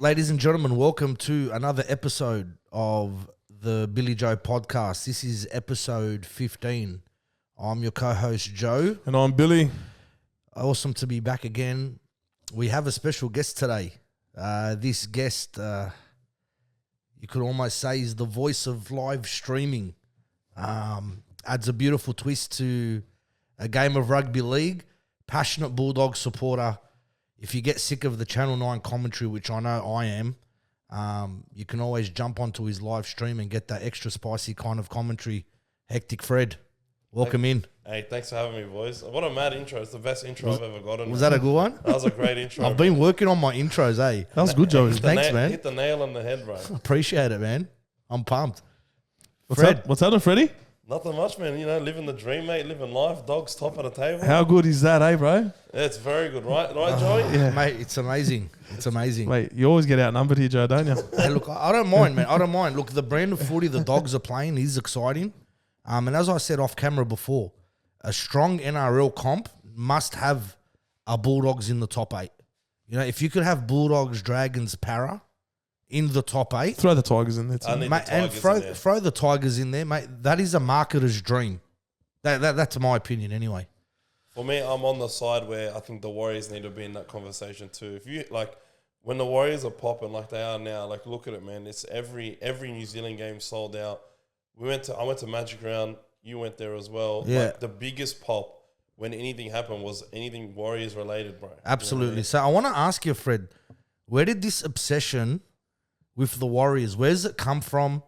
Ladies and gentlemen, welcome to another episode of the BillyJoe Podcast. This is episode 15. I'm your co-host, Joe. And I'm Billy. Awesome to be back again. We have a special guest today. This guest, you could almost say, is the voice of live streaming. Adds a beautiful twist to a game of rugby league. Passionate Bulldogs supporter. If you get sick of the Channel 9 commentary, which I know I am, you can always jump onto his live stream and get that extra spicy kind of commentary. Hectic Fred, welcome in. Hey, thanks for having me, boys. What a mad intro. It's the best intro I've ever gotten. Was that a good one? That was a great intro. I've been working on my intros, eh? That was good, Joey. Thanks, man. Hit the nail on the head, bro. Appreciate it, man. I'm pumped. What's happening, Freddie? Nothing much, man. You know, living the dream, mate. Living life. Dogs top of the table. How good is that, eh, bro? Yeah, it's very good, right? Right, Joey? Yeah. Mate, it's amazing. It's amazing. Mate, you always get outnumbered here, Joe, don't you? Hey, look, I don't mind, man. I don't mind. Look, the brand of footy the Dogs are playing is exciting. And as I said off camera before, a strong NRL comp must have a Bulldogs in the top 8. You know, if you could have Bulldogs, Dragons, Para in the top 8. Throw the Tigers in there too. Mate, and throw the Tigers in there, mate. That is a marketer's dream. That's my opinion anyway. For me, I'm on the side where I think the Warriors need to be in that conversation too. If you, like, when the Warriors are popping like they are now, like, look at it, man. It's every New Zealand game sold out. I went to Magic Round. You went there as well. Yeah. Like, the biggest pop when anything happened was anything Warriors related, bro. Absolutely. You know what So I want to ask you, Fred, where did this obsession with the Warriors, where does it come from?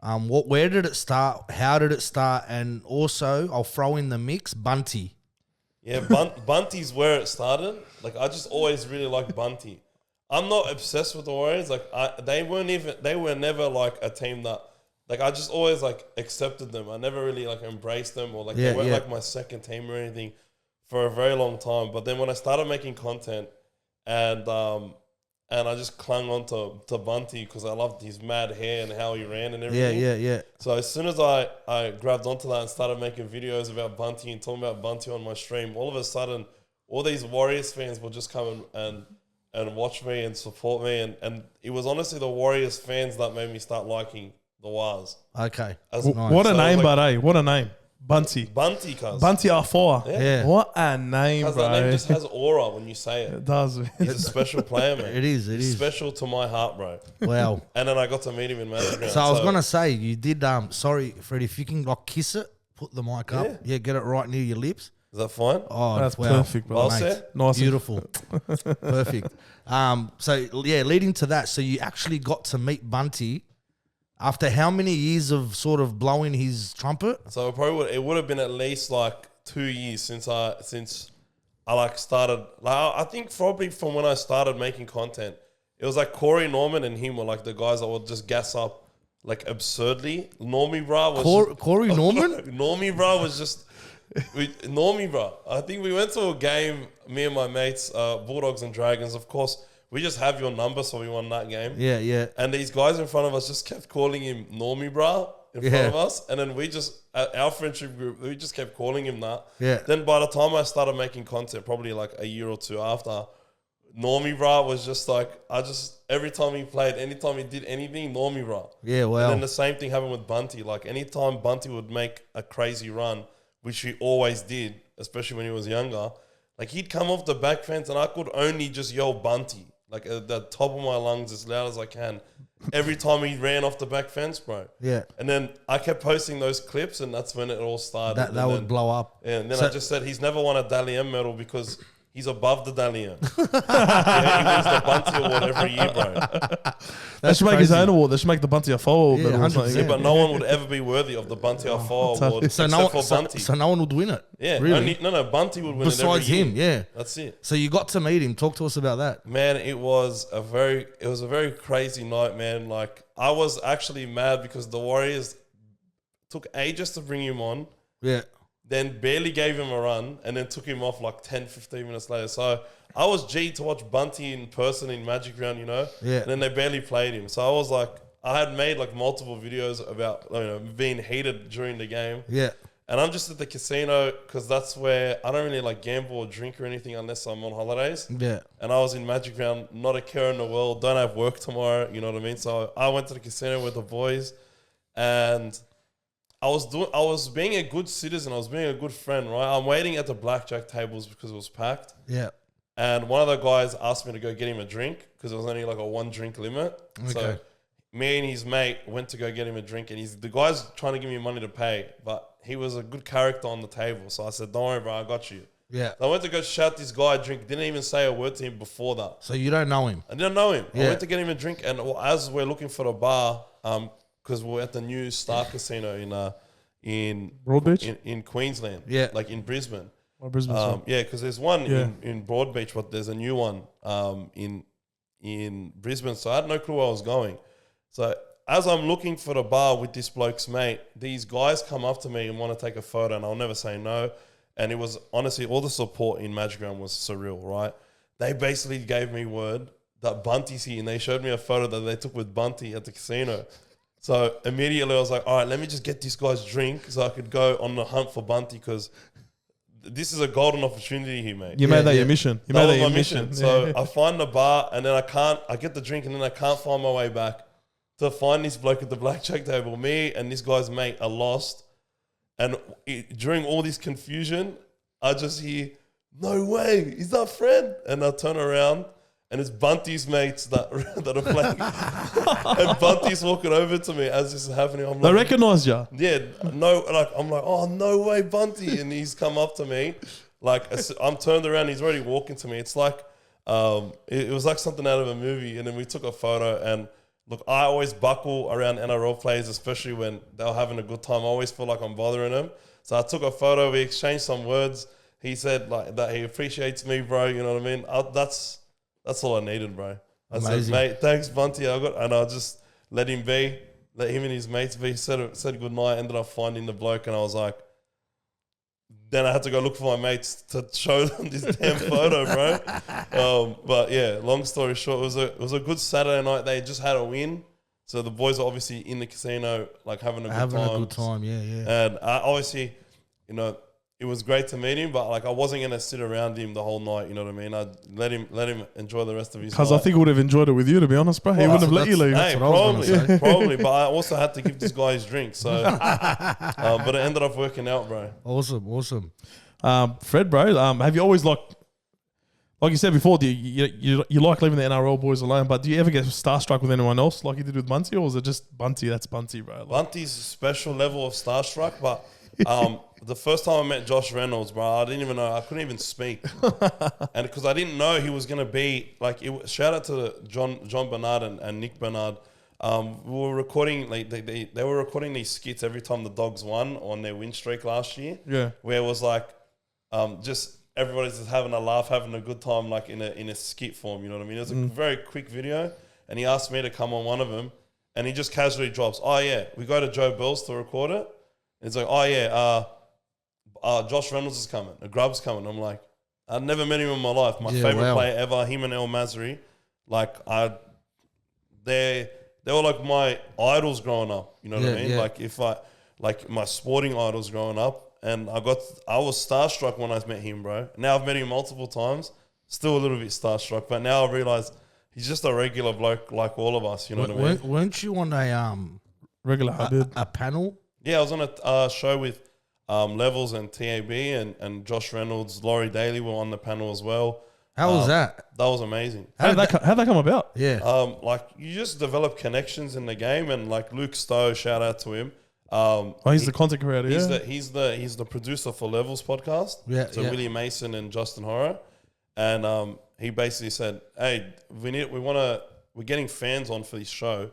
Where did it start? How did it start? And also, I'll throw in the mix, Bunty. Yeah, Bunty's where it started. Like, I just always really liked Bunty. I'm not obsessed with the Warriors. Like, they were never like a team that, like, I just always like accepted them. I never really like embraced them or like they weren't like my second team or anything for a very long time. But then when I started making content and I just clung on to Bunty because I loved his mad hair and how he ran and everything. Yeah. So as soon as I grabbed onto that and started making videos about Bunty and talking about Bunty on my stream, all of a sudden, all these Warriors fans would just come and watch me and support me. And it was honestly the Warriors fans that made me start liking the Wars. Okay. Nice. What a name, but eh? What a name. Bunty, cuz. Bunty R4. Yeah. What a name, bro. That name just has aura when you say it. It does. He's a special player, man. It is. Special to my heart, bro. Wow. And then I got to meet him in Magic Round. So I was going to say, you did, sorry, Fred, if you can like kiss it, put the mic up. Yeah, get it right near your lips. Is that fine? Oh, that's wow. perfect, bro. Well Mate, said. Nice. Beautiful. Perfect. So, yeah, leading to that, so you actually got to meet Bunty after how many years of sort of blowing his trumpet? So it would have been at least like 2 years since I like started. Like, I think probably from when I started making content, it was like Corey Norman and him were like the guys that would just gas up like absurdly. Normie bro was Corey Norman? Normie bro was just Normie bro. I think we went to a game, me and my mates, Bulldogs and Dragons. Of course, we just have your number, so we won that game. Yeah. And these guys in front of us just kept calling him Normie bra in front of us. And then we just, our friendship group, we just kept calling him that. Yeah. Then by the time I started making content, probably like a year or two after, Normie bra was just like, every time he played, anytime he did anything, Normie bra. Yeah, well. And then the same thing happened with Bunty. Like, anytime Bunty would make a crazy run, which he always did, especially when he was younger, like, he'd come off the back fence and I could only just yell Bunty. Like, at the top of my lungs as loud as I can. Every time he ran off the back fence, bro. Yeah. And then I kept posting those clips and that's when it all started. That would blow up. Yeah, and then I just said he's never won a Dally M medal because he's above the Dally M. Yeah, he wins the Bunty Award every year, bro. They should make his own award. They should make the Bunty R4 award. Yeah, 100%. Yeah, but no one would ever be worthy of the Bunty R4 award except for Bunty. So no one would win it? Yeah, really? Bunty would win Besides it every him, year. yeah. That's it. So you got to meet him. Talk to us about that. Man, it was a very crazy night, man. Like, I was actually mad because the Warriors took ages to bring him on. Yeah. Then barely gave him a run and then took him off like 10, 15 minutes later. So I was G to watch Bunty in person in Magic Round, you know? Yeah. And then they barely played him. So I was like, I had made like multiple videos about being heated during the game. Yeah. And I'm just at the casino because that's where I don't really like gamble or drink or anything unless I'm on holidays. Yeah. And I was in Magic Round, not a care in the world, don't have work tomorrow, you know what I mean? So I went to the casino with the boys and I was being a good citizen, I was being a good friend, right? I'm waiting at the blackjack tables because it was packed. Yeah. And one of the guys asked me to go get him a drink because there was only like a 1 drink limit. Okay. So me and his mate went to go get him a drink and the guy's trying to give me money to pay, but he was a good character on the table. So I said, don't worry, bro, I got you. Yeah. So I went to go shout this guy a drink, didn't even say a word to him before that. So you don't know him? I didn't know him. Yeah. I went to get him a drink and as we're looking for the bar, because we're at the new Star Casino in Broadbeach? in Queensland. Yeah. Like in Brisbane. Oh, Brisbane. Yeah, because there's one Yeah. in Broadbeach, but there's a new one in Brisbane. So I had no clue where I was going. So as I'm looking for the bar with this bloke's mate, these guys come up to me and want to take a photo, and I'll never say no. And it was honestly, all the support in Magic Round was surreal, right? They basically gave me word that Bunty's here, and they showed me a photo that they took with Bunty at the casino. So immediately I was like, all right, let me just get this guy's drink so I could go on the hunt for Bunty because this is a golden opportunity here, mate. You made that your mission. You That made was that your my mission. So I find the bar and then I get the drink and then I can't find my way back to find this bloke at the blackjack table. Me and this guy's mate are lost. And during all this confusion, I just hear, no way, is that Fred? And I turn around and it's Bunty's mates that are playing. And Bunty's walking over to me as this is happening. I'm They like, recognise you. yeah, no, like I'm like, oh no way, Bunty, and he's come up to me, like I'm turned around, he's already walking to me. It's like, it was like something out of a movie, and then we took a photo. And look, I always buckle around NRL players, especially when they're having a good time. I always feel like I'm bothering them, so I took a photo. We exchanged some words. He said like that he appreciates me, bro. You know what I mean? That's all I needed, bro. I said, mate, thanks, Bunty. I just let him be, let him and his mates be. Said good night. Ended up finding the bloke, and I was like, then I had to go look for my mates to show them this damn photo, bro. But yeah, long story short, it was a good Saturday night. They just had a win, so the boys are obviously in the casino, like having a good time. Yeah. And obviously, you know, it was great to meet him, but like I wasn't gonna sit around him the whole night. You know what I mean? I'd let him enjoy the rest of his. Because night. I think he would have enjoyed it with you, to be honest, bro. He wouldn't have let you leave. Hey, probably. But I also had to give this guy his drink. So, but it ended up working out, bro. Awesome. Fred, bro, have you always like you said before, do you like leaving the NRL boys alone, but do you ever get starstruck with anyone else like you did with Bunty, or was it just Bunty? That's Bunty, bro. Bunty's a special level of starstruck, but the first time I met Josh Reynolds, bro, I didn't even know, I couldn't even speak, and because I didn't know he was gonna be like. Shout out to John Bernard and Nick Bernard. We were recording like they were recording these skits every time the Dogs won on their win streak last year. Yeah, where it was like just everybody's just having a laugh, having a good time, like in a skit form. You know what I mean? It was a very quick video, and he asked me to come on one of them, and he just casually drops, "Oh yeah, we go to Joe Bell's to record it." And it's like, "Oh yeah, Josh Reynolds is coming, a Grub's coming." I'm like, I'd never met him in my life. My favorite player ever, him and El Masri. Like they were like my idols growing up. You know what I mean? Yeah. Like my sporting idols growing up, and I was starstruck when I met him, bro. Now I've met him multiple times, still a little bit starstruck, but now I realize he's just a regular bloke like all of us. You know what I mean? Weren't you on regular a panel? Yeah, I was on a show with Levels and TAB and Josh Reynolds, Laurie Daly were on the panel as well. How was that? That was amazing. How'd that come about? Yeah. Like you just develop connections in the game, and like Luke Stowe, shout out to him. He's the content creator. He's the producer for Levels podcast. Yeah. So William Mason and Justin Horror, and he basically said, "Hey, we're getting fans on for this show.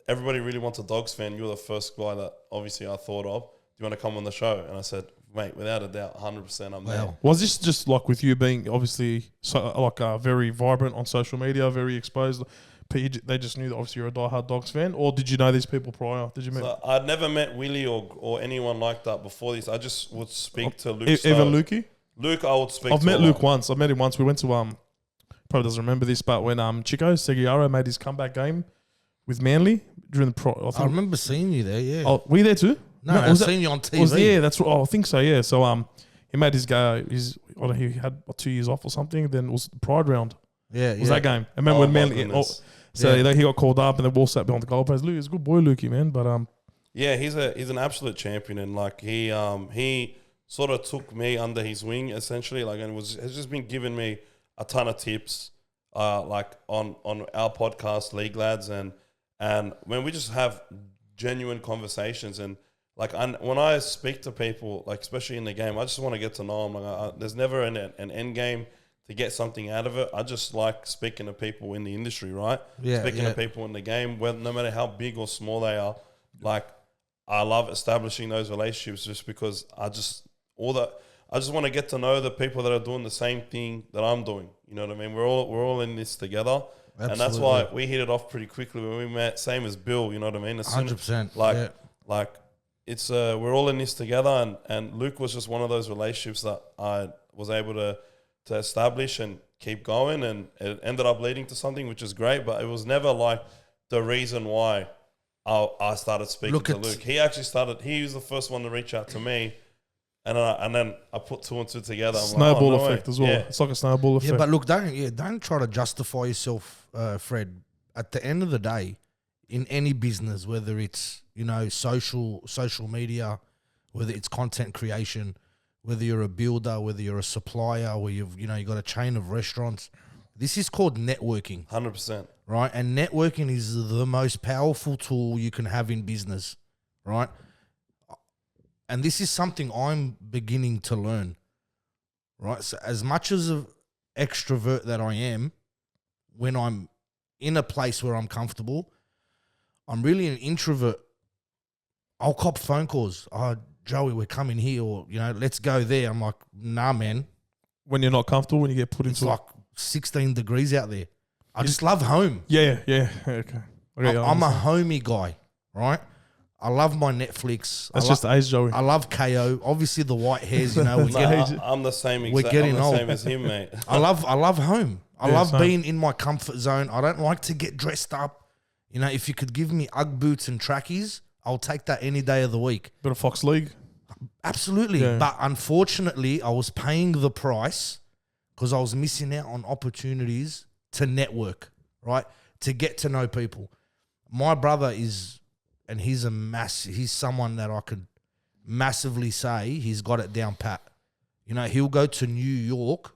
Everybody really wants a Dogs fan. You're the first guy that obviously I thought of. Do you want to come on the show?" And I said, "Mate, without a doubt, 100%, I'm there." Was this just like with you being obviously very vibrant on social media, very exposed? They just knew that obviously you're a diehard Dogs fan, or did you know these people prior? Did you meet? So I'd never met Willie or anyone like that before this. I just would speak to Luke. Even Lukey? Luke, I would speak. I've met Luke once. I've met him once. We went to probably doesn't remember this, but when Chico Seguiaro made his comeback game with Manly during the I remember seeing you there. Yeah. Oh, were you there too? No, No, I've was seen you on TV. Yeah, that's what I think so. Yeah, so he made his go. I don't know, he had 2 years off or something. Then it was the Pride round. Yeah, Was that game? I remember when Manly. He got called up and the ball sat behind the goalpost. Luke, he's a good boy, Lukey, man. But yeah, he's an absolute champion, and like he sort of took me under his wing essentially, like, and has just been giving me a ton of tips, like on our podcast, League Lads, and when we just have genuine conversations, and like when I speak to people, like especially in the game, I just want to get to know them. Like, there's never an end game to get something out of it. I just like speaking to people in the industry, right? Yeah, Speaking to people in the game, no matter how big or small they are. Like, I love establishing those relationships just because I just want to get to know the people that are doing the same thing that I'm doing. You know what I mean? We're all in this together. Absolutely. And that's why we hit it off pretty quickly when we met. Same as Bill, you know what I mean? 100%. Like it's we're all in this together, and Luke was just one of those relationships that I was able to establish and keep going, and it ended up leading to something which is great, but it was never like the reason why I started speaking to Luke. He was the first one to reach out to me, and then I put 2 and 2 together. I'm snowball like, effect as well. Yeah. It's like a snowball effect. Yeah, but look, don't try to justify yourself, Fred. At the end of the day, in any business, whether it's social media, whether it's content creation, whether you're a builder, whether you're a supplier, where you got a chain of restaurants, this is called networking. 100%. Right? And networking is the most powerful tool you can have in business, right? And this is something I'm beginning to learn, right? So as much as an extrovert that I am, when I'm in a place where I'm comfortable, I'm really an introvert. I'll cop phone calls. Oh, Joey, we're coming here, or, let's go there. I'm like, nah, man. When you're not comfortable, when you get put into like 16 degrees out there. I just love home. Yeah. Okay. I'm a homey guy, right? I love my Netflix. That's just age, Joey. I love KO. Obviously, the white hairs, I'm the same. We're getting old. Same as him, mate. I love home. I love same. being in my comfort zone. I don't like to get dressed up. If you could give me Ugg boots and trackies, I'll take that any day of the week. Bit of Fox League. Absolutely. Yeah. But unfortunately, I was paying the price because I was missing out on opportunities to network, right? To get to know people. My brother he's someone that I could massively say he's got it down pat. He'll go to New York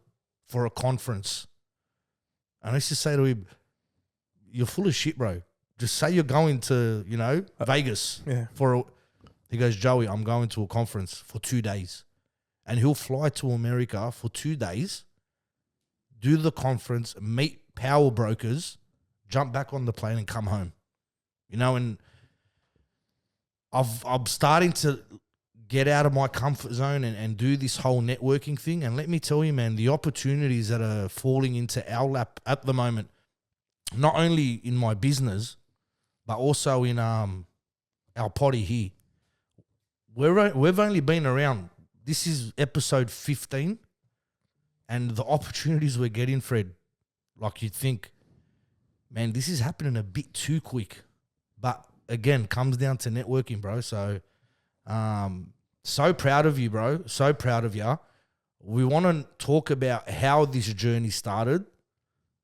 for a conference. And I used to say to him, you're full of shit, bro. Just say you're going to, Vegas he goes, Joey, I'm going to a conference for 2 days. And he'll fly to America for 2 days, do the conference, meet power brokers, jump back on the plane and come home. And I'm starting to get out of my comfort zone and do this whole networking thing. And let me tell you, man, the opportunities that are falling into our lap at the moment, not only in my business, but also in our potty here. We've only been around, this is episode 15, and the opportunities we're getting, Fred, like you'd think, man, this is happening a bit too quick. But again, comes down to networking, bro. So, so proud of you, bro. So proud of you. We want to talk about how this journey started,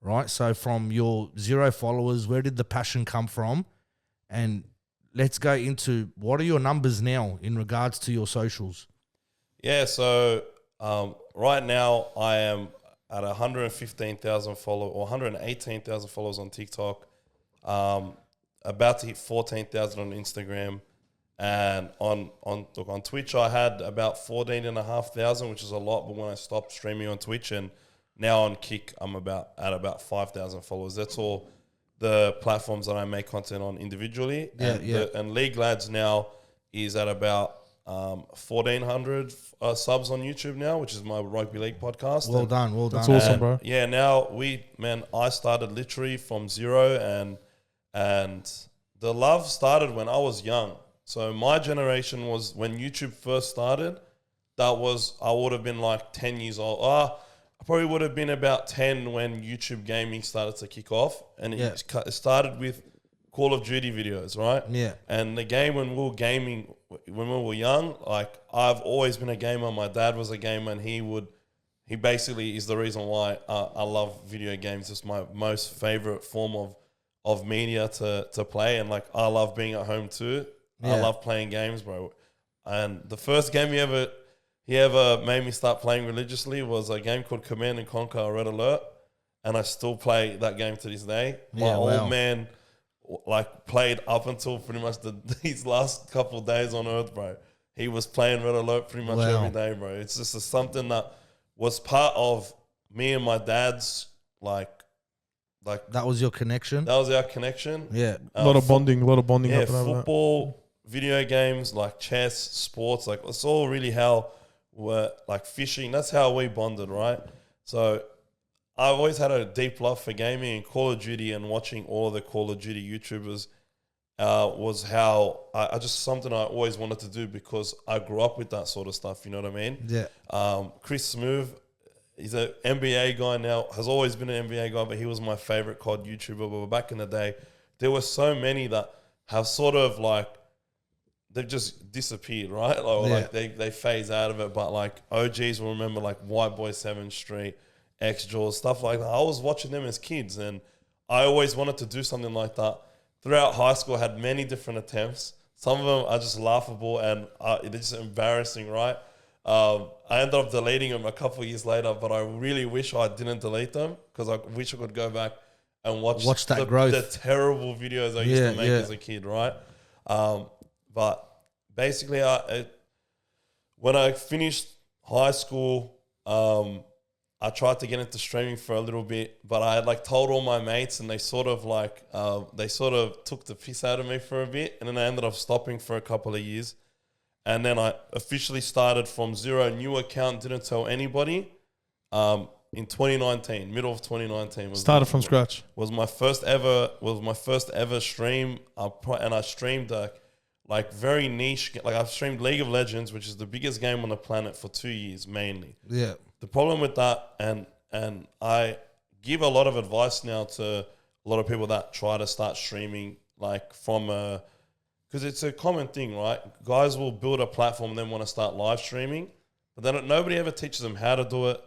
right? So from your 0 followers, where did the passion come from? And let's go into what are your numbers now in regards to your socials? Yeah, so right now I am at 115,000 followers or 118,000 followers on TikTok. About to hit 14,000 on Instagram, and on Twitch I had about 14,500, which is a lot. But when I stopped streaming on Twitch, and now on Kick, I'm at about 5,000 followers. That's all the platforms that I make content on individually. And League Lads now is at about 1,400 subs on YouTube now, which is my rugby league podcast. Well done. That's awesome, bro. Yeah, now I started literally from 0, and the love started when I was young. So my generation was when YouTube first started. I would have been like 10 years old. I probably would have been about 10 when YouTube gaming started to kick off, and it started with Call of Duty videos, right? Yeah. And the game when we were gaming, when we were young, like I've always been a gamer. My dad was a gamer, and he basically is the reason why I love video games. It's my most favorite form of media to play, and like I love being at home too. Yeah. I love playing games, bro. And the first game he ever made me start playing religiously was a game called Command and Conquer Red Alert, and I still play that game to this day. My old man like played up until pretty much these last couple of days on Earth, bro. He was playing Red Alert pretty much every day, bro. It's just something that was part of me and my dad's like that was your connection. That was our connection. Yeah, a lot of bonding. Yeah, football, video games, like chess, sports, like it's all really how we're like fishing. That's how we bonded, right? So I've always had a deep love for gaming, and Call of Duty and watching all of the Call of Duty YouTubers was how I just something I always wanted to do because I grew up with that sort of stuff. You know what I mean? Yeah. Chris Smooth, he's an NBA guy now, has always been an NBA guy, but he was my favorite COD YouTuber. But back in the day, there were so many that have sort of like, they've just disappeared, right? Like they phase out of it. But like OGs will remember like White Boy 7th Street, X-Jaws, stuff like that. I was watching them as kids, and I always wanted to do something like that. Throughout high school, I had many different attempts. Some of them are just laughable and they're just embarrassing, right? I ended up deleting them a couple of years later, but I really wish I didn't delete them because I wish I could go back and watch that growth. The terrible videos I used to make as a kid, right? But basically, when I finished high school, I tried to get into streaming for a little bit, but I had like told all my mates, and they sort of took the piss out of me for a bit, and then I ended up stopping for a couple of years, and then I officially started from zero, new account, didn't tell anybody. In 2019, middle of 2019, started from scratch. Was my first ever stream, and I streamed like very niche. Like I've streamed League of Legends, which is the biggest game on the planet, for 2 years mainly. Yeah. The problem with that, and I give a lot of advice now to a lot of people that try to start streaming, like because it's a common thing, right? Guys will build a platform and then want to start live streaming, but then nobody ever teaches them how to do it.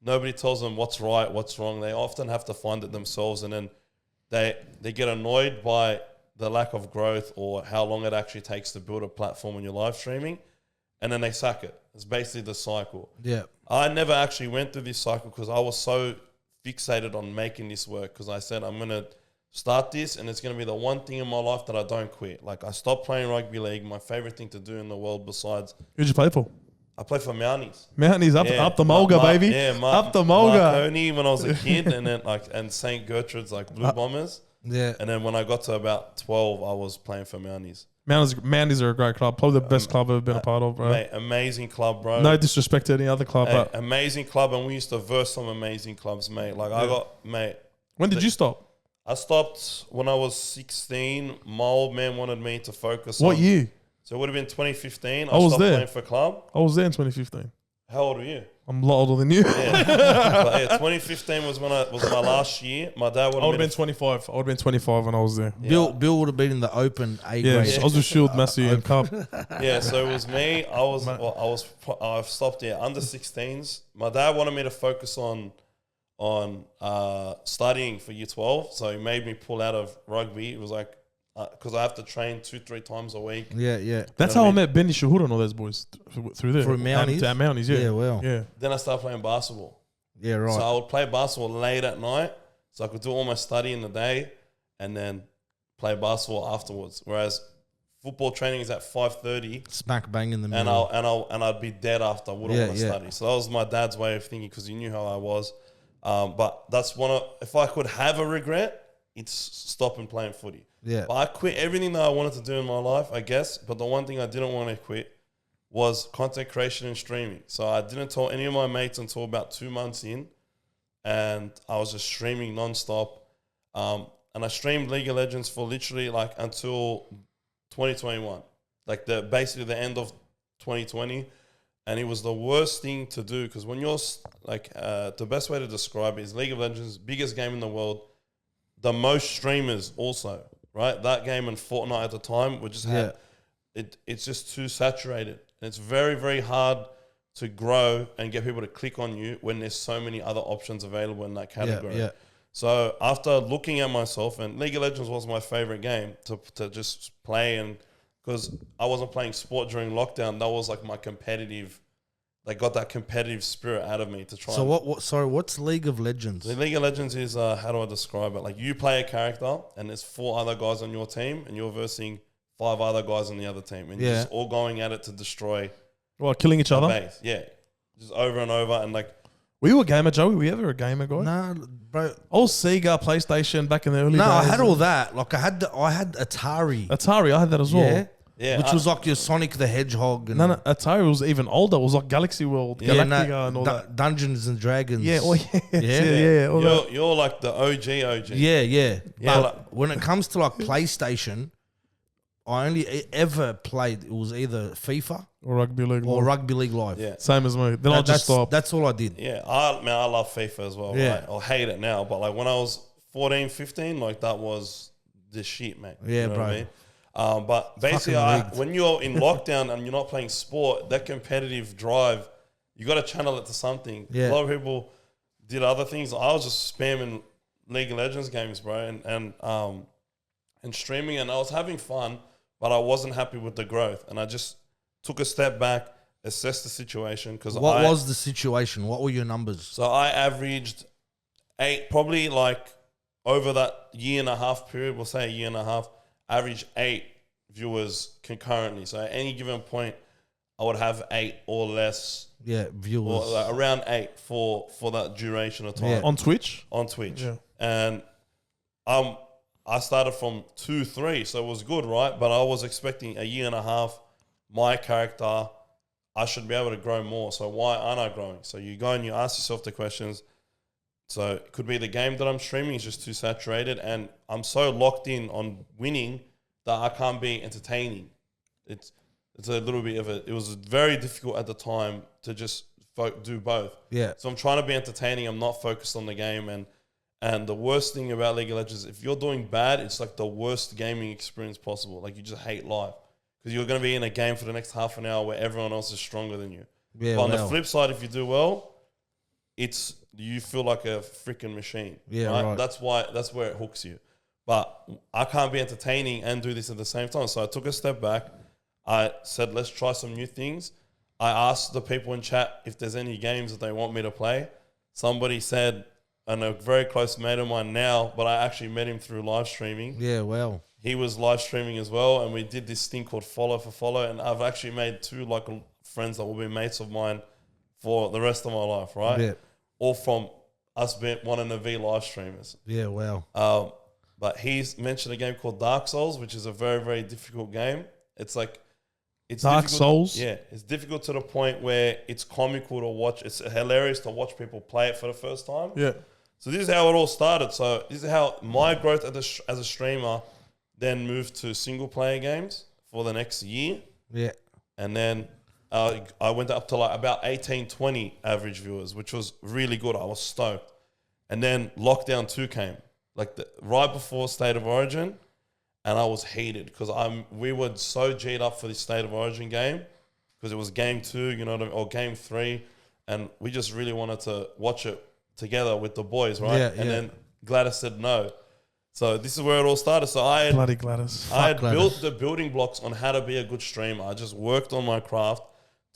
Nobody tells them what's right, what's wrong. They often have to find it themselves, and then they get annoyed by the lack of growth or how long it actually takes to build a platform when you're live streaming, and then they sack it. It's basically the cycle. Yeah. I never actually went through this cycle because I was so fixated on making this work, because I said I'm going to start this and it's going to be the one thing in my life that I don't quit. Like I stopped playing rugby league, my favorite thing to do in the world besides... Who'd you play for? I played for Mounties. Mounties, up the Mulga, baby. Yeah, up the Mulga. Marconi when I was a kid, and then and St. Gertrude's, like Blue Bombers. Yeah. And then when I got to about 12, I was playing for Mounties. Mounties are a great club. Probably the best club I've ever been a part of, bro. Mate, amazing club, bro. No disrespect to any other club, but amazing club, and we used to verse some amazing clubs, mate. Like When did you stop? I stopped when I was 16. My old man wanted me to focus on... What year? So it would have been 2015. I was stopped there. playing for club. I was there in 2015. How old were you? I'm a lot older than you. Yeah. But yeah, 2015 was was my last year. My dad would I have would have been 25. I would have been 25 when I was there. Bill would have been in the open A Yeah, grade. I was with Shield, Massey, and Cup. Yeah, so it was me. I stopped under 16s. My dad wanted me to focus on studying for year 12, so he made me pull out of rugby. It was like because I have to train 2-3 times a week. Yeah. That's how I met Benny Shahura and all those boys through there. Through Mounties? At Mounties, yeah. Yeah, well. Yeah. Then I started playing basketball. Yeah, right. So I would play basketball late at night, so I could do all my study in the day, and then play basketball afterwards. Whereas football training is at 5:30, smack bang in the middle, and I'd be dead after. I wouldn't want to study. So that was my dad's way of thinking because he knew how I was. But that's if I could have a regret, it's stopping playing footy. Yeah. But I quit everything that I wanted to do in my life, I guess. But the one thing I didn't want to quit was content creation and streaming. So I didn't tell any of my mates until about 2 months in. And I was just streaming nonstop. And I streamed League of Legends for literally like until 2021. Like basically the end of 2020. And it was the worst thing to do because when you're like, the best way to describe it is League of Legends, biggest game in the world, the most streamers also. right? That game and Fortnite at the time were just it's just too saturated. And it's very, very hard to grow and get people to click on you when there's so many other options available in that category. Yeah. So after looking at myself, and League of Legends was my favorite game to just play, and because I wasn't playing sport during lockdown, that was like my competitive. They got that competitive spirit out of me to try. So Sorry, what's League of Legends? The League of Legends is how do I describe it? Like you play a character, and there's 4 other guys on your team, and you're versing 5 other guys on the other team, and you're just all going at it to destroy. Well, killing each other. Base. Yeah, just over and over, and like. Were you a gamer, Joey? Were you ever a gamer, guy? Nah, bro. I was Sega, PlayStation back in the early days. No, I had all that. Like I had Atari. Atari, I had that as well. Yeah, which was like your Sonic the Hedgehog. And No, Atari was even older. It was like Galaxy World, Galactica and all that. Dungeons and Dragons. Yeah, all You're like the OG. Yeah. But like, when it comes to like PlayStation, I only ever played, it was either FIFA or Rugby League Live. Yeah. Same as me. Then I just stopped. That's all I did. Yeah, I love FIFA as well. Yeah. Right? I hate it now, but like when I was 14, 15, like that was the shit, mate. Yeah, you know bro. What I mean? But basically, when you're in lockdown and you're not playing sport, that competitive drive, you got to channel it to something. Yeah. A lot of people did other things. I was just spamming League of Legends games, bro, and streaming, and I was having fun, but I wasn't happy with the growth, and I just took a step back, assessed the situation. What was the situation? What were your numbers? So I averaged 8, probably like over that year and a half period, we'll say a year and a half, average 8 viewers concurrently. So at any given point, I would have 8 or less. Yeah, viewers. Or like around 8 for that duration of time. Yeah. On Twitch? On Twitch. Yeah. And I started from 2, 3, so it was good, right? But I was expecting a year and a half, my character, I should be able to grow more. So why aren't I growing? So you go and you ask yourself the questions. So it could be the game that I'm streaming is just too saturated, and I'm so locked in on winning that I can't be entertaining. It's a little bit of it was very difficult at the time to just do both. Yeah. So I'm trying to be entertaining. I'm not focused on the game, and the worst thing about League of Legends, if you're doing bad, it's like the worst gaming experience possible. Like you just hate life because you're going to be in a game for the next half an hour where everyone else is stronger than you. Yeah. But on the flip side, if you do well, you feel like a freaking machine. Yeah, right. That's where it hooks you. But I can't be entertaining and do this at the same time. So I took a step back. I said, let's try some new things. I asked the people in chat if there's any games that they want me to play. Somebody said, and a very close mate of mine now, but I actually met him through live streaming. Yeah, well. He was live streaming as well, and we did this thing called Follow for Follow, and I've actually made 2 like friends that will be mates of mine for the rest of my life, right? Yeah. All from us being wanting to be live streamers. Yeah, well. But he's mentioned a game called Dark Souls, which is a very, very difficult game. It's Dark Souls? Yeah, it's difficult to the point where it's comical to watch. It's hilarious to watch people play it for the first time. Yeah. So this is how it all started. So this is how my growth as a streamer then moved to single player games for the next year. Yeah. And then I went up to like about 18, 20 average viewers, which was really good. I was stoked. And then Lockdown 2 came, like right before State of Origin. And I was heated because we were so G'd up for the State of Origin game because it was game 2, you know what I mean, or game 3. And we just really wanted to watch it together with the boys, right? Yeah, and then Gladys said no. So this is where it all started. So Bloody Gladys. I had built the building blocks on how to be a good streamer. I just worked on my craft.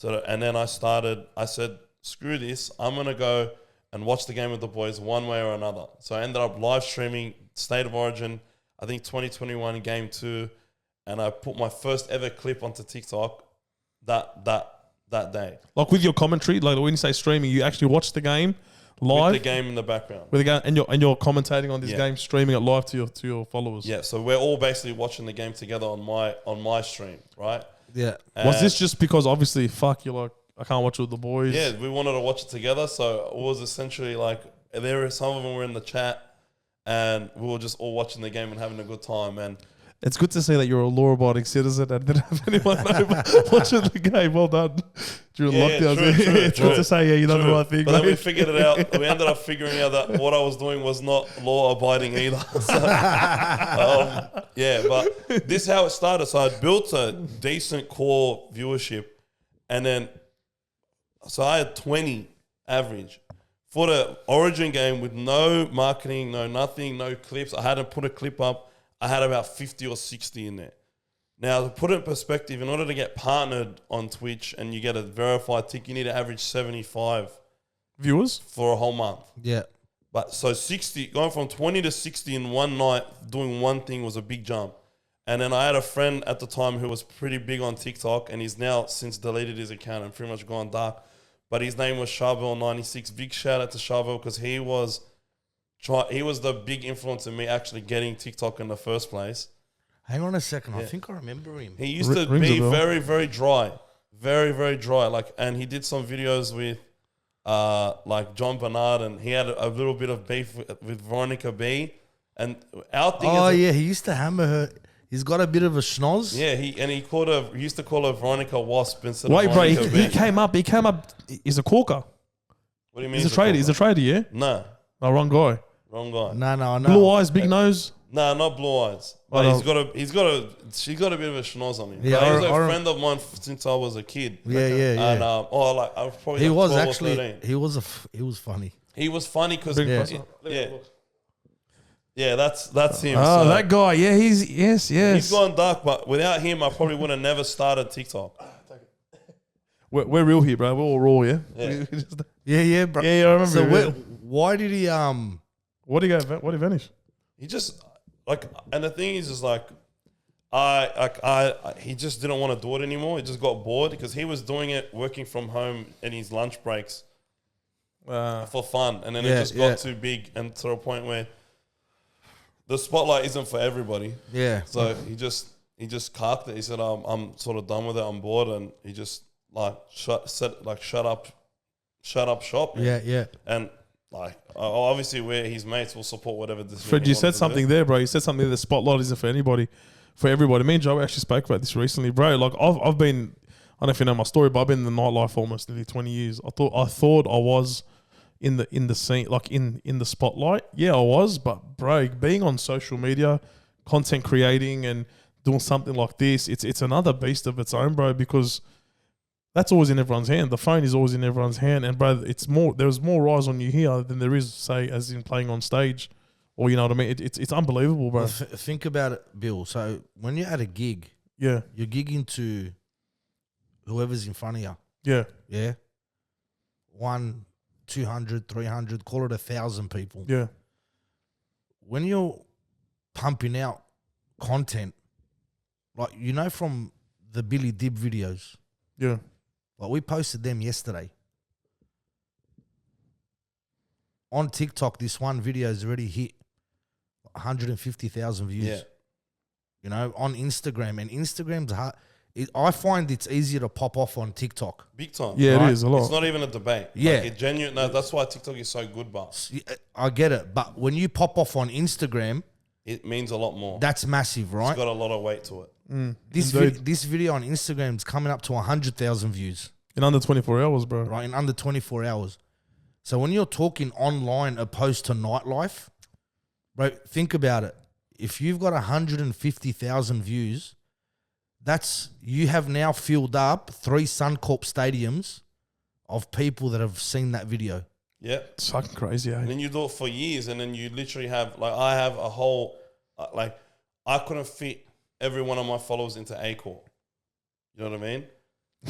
And then I said, screw this. I'm going to go and watch the game with the boys one way or another. So I ended up live streaming State of Origin, I think 2021 game 2. And I put my first ever clip onto TikTok that day. Like with your commentary, like when you say streaming, you actually watch the game live? With the game in the background. With the game, and you're commentating on this game, streaming it live to your followers. Yeah, so we're all basically watching the game together on my stream, right? Yeah. Was this just because obviously, you're like, I can't watch it with the boys? Yeah, we wanted to watch it together. So it was essentially like, some of them were in the chat and we were just all watching the game and having a good time. And It's good to see that you're a law-abiding citizen and didn't have anyone over watching the game. Well done. During lockdowns. It's good to say, you done the right thing. But then we figured it out. We ended up figuring out that what I was doing was not law-abiding either. So, but this is how it started. So I built a decent core viewership, and then so I had 20 average. For the Origin game with no marketing, no nothing, no clips, I hadn't put a clip up. I had about 50 or 60 in there. Now, to put it in perspective, in order to get partnered on Twitch and you get a verified tick, you need to average 75 viewers for a whole month. Yeah. But so 60, going from 20 to 60 in one night, doing one thing was a big jump. And then I had a friend at the time who was pretty big on TikTok, and he's now since deleted his account and pretty much gone dark. But his name was Shaveville96. Big shout out to Shaveville because he was the big influence in me actually getting TikTok in the first place. Hang on a second. I think I remember him. He used to be very, very dry. Very, very dry. And he did some videos with like John Bernard, and he had a little bit of beef with Veronica B. And our thing he used to hammer her. He's got a bit of a schnoz. Yeah, he used to call her Veronica Wasp instead of Veronica bro, B. he came up. He's a corker. What do you mean? He's a trader. He's a trader, yeah? No. Oh, wrong guy. Wrong guy. No. Blue eyes, big nose. Nah, not blue eyes. But she's got a bit of a schnoz on him. Yeah, he's a friend of mine since I was a kid. Yeah. And I was probably he like was 12 actually or 13. he was funny. He was funny because that's him. Oh, so that guy. Yeah, yes. he's gone dark. But without him, I probably would have never started TikTok. We're real here, bro. We're all raw, yeah. Yeah, bro. Yeah, I remember. So why did he What did he vanish? He just and the thing is like, he just didn't want to do it anymore. He just got bored because he was doing it working from home in his lunch breaks for fun, and then it just got too big and to a point where the spotlight isn't for everybody. Yeah. So he just carked it. He said, "I'm sort of done with it. I'm bored," and he just shut up shop. Yeah. And obviously, we're his mates. Will support whatever decision. Fred, you said something there, bro. You said something there. The spotlight isn't for anybody, for everybody. Me and Joe actually spoke about this recently, bro. Like I've been, I don't know if you know my story, but I've been in the nightlife for almost nearly 20 years. I thought I was in the scene, like in the spotlight. Yeah, I was, but bro, being on social media, content creating and doing something like this, it's another beast of its own, bro, because that's always in everyone's hand. The phone is always in everyone's hand, and bro, there's more eyes on you here than there is, say, as in playing on stage, or you know what I mean. It's unbelievable, bro. Well, think about it, Bill. So when you're at a gig, you're gigging to whoever's in front of you. Yeah. 100, 200, 300, call it 1,000 people. Yeah. When you're pumping out content, like from the Billy Dib videos. Yeah. Like we posted them yesterday. On TikTok, this one video has already hit 150,000 views. Yeah. On Instagram. And Instagram's hard. I find it's easier to pop off on TikTok. Big time. Yeah, right? It is a lot. It's not even a debate. Yeah. That's why TikTok is so good, but I get it. But when you pop off on Instagram, it means a lot more. That's massive, right? It's got a lot of weight to it. This video on Instagram is coming up to 100,000 views. In under 24 hours, bro. Right, in under 24 hours. So when you're talking online opposed to nightlife, bro, think about it. If you've got 150,000 views, you have now filled up 3 Suncorp stadiums of people that have seen that video. Yeah. It's fucking crazy, eh? And then you do it for years, and then you literally have, I have a whole, I couldn't fit every one of my followers into A-Core. You know what I mean?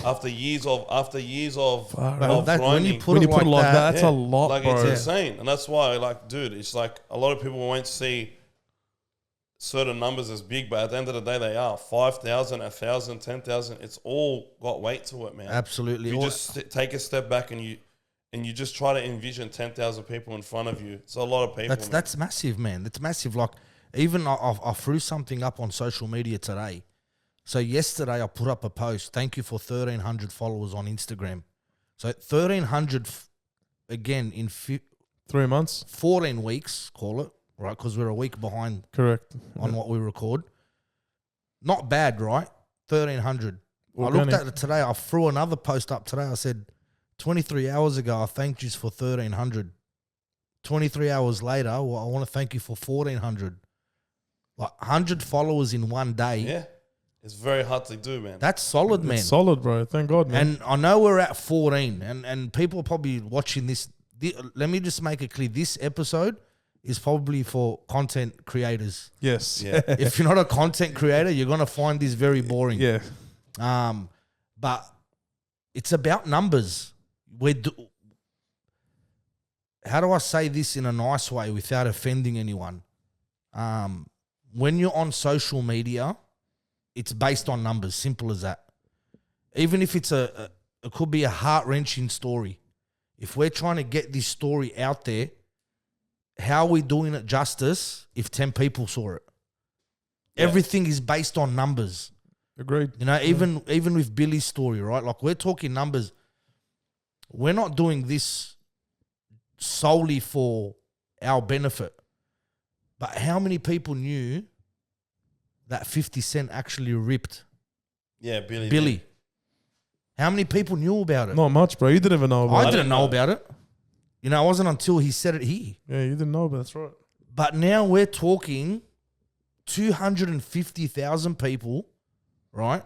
After years of grinding. When you put it like that, that's a lot, bro. It's insane. And that's why, dude, it's like a lot of people won't see certain numbers as big, but at the end of the day, they are 5,000, 1,000, 10,000. It's all got weight to it, man. Absolutely. You just take a step back and you just try to envision 10,000 people in front of you. It's a lot of people. That's massive, man. That's massive. Like, even I threw something up on social media today. So yesterday I put up a post. Thank you for 1,300 followers on Instagram. So 1,300 again in 3 months, 14 weeks, call it, right? Because we're a week behind. Correct. On what we record. Not bad, right? 1,300. I looked Organic. at it today. I threw another post up today. I said, 23 hours ago, I thanked you for 1,300. 23 hours later, well, I want to thank you for 1,400. Like 100 followers in one day. Yeah. It's very hard to do, man. That's solid, man. It's solid, bro. Thank God, man. And I know we're at 14, and people are probably watching this. Let me just make it clear. This episode is probably for content creators. Yes. Yeah. If you're not a content creator, you're going to find this very boring. Yeah. But it's about numbers. How do I say this in a nice way without offending anyone? When you're on social media, it's based on numbers, simple as that. Even if it's it could be a heart-wrenching story. If we're trying to get this story out there, how are we doing it justice if 10 people saw it? Yeah. Everything is based on numbers. Agreed. You know, even with Billy's story, right? Like, we're talking numbers. We're not doing this solely for our benefit. But how many people knew that 50 Cent actually ripped Yeah, Billy. Billy? How many people knew about it? Not much, bro. You didn't even know about I it. didn't know about it. You know, it wasn't until he said it here. Yeah, you didn't know about it. That's right. But now we're talking 250,000 people, right?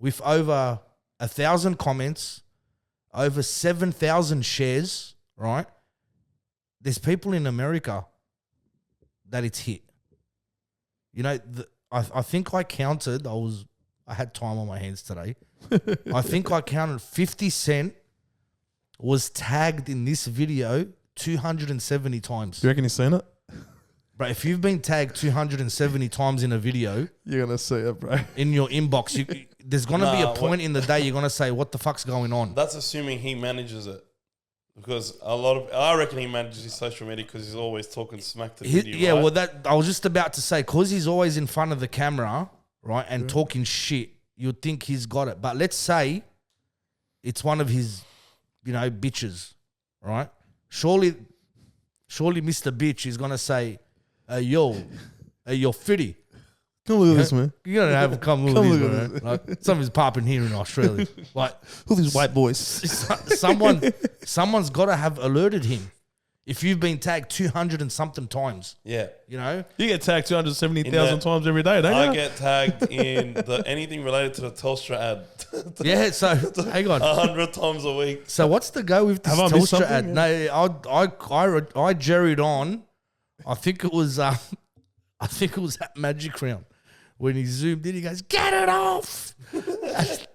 With over 1,000 comments, over 7,000 shares, right? There's people in America that it's hit. You know, I think I counted, I had time on my hands today. I think I counted 50 Cent was tagged in this video 270 times. Do you reckon you've seen it? Bro, if you've been tagged 270 times in a video You're going to see it, bro. in your inbox, there's going to be a Nah, point in the day you're going to say, what the fuck's going on? That's assuming he manages it. Because I reckon he manages his social media because he's always talking smack to video. Yeah, right? well, I was just about to say, because he's always in front of the camera, right, and talking shit, you'd think he's got it. But let's say it's one of his, bitches, right? Surely Mr. Bitch is going to say, hey, yo, Fitty. Come look at this, man. You gotta have a come look Come at look this, at man. Like, something's popping here in Australia. Like, Who are these white boys? someone's got to have alerted him. If you've been tagged 200 and something times, Yeah. you know. You get tagged 270,000 In that- times every day, don't you? I get tagged in anything related to the Telstra ad. Yeah. So hang on. 100 times a week. So what's the go with this Have I missed Telstra something? ad? No, I jerried on. I think it was at Magic Round when he zoomed in. He goes, "Get it off!"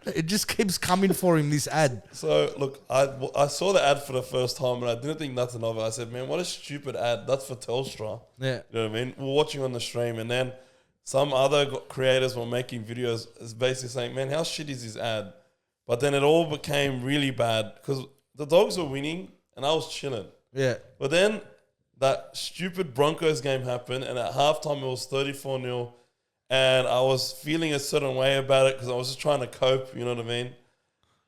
It just keeps coming for him. This ad. So, look, I saw the ad for the first time and I didn't think nothing of it. I said, man, what a stupid ad. That's for Telstra. Yeah. You know what I mean? We're watching on the stream and then some other creators were making videos basically saying, man, how shit is this ad? But then it all became really bad because the Dogs were winning and I was chilling. Yeah. But then that stupid Broncos game happened and at halftime it was 34-0 and I was feeling a certain way about it because I was just trying to cope, you know what I mean?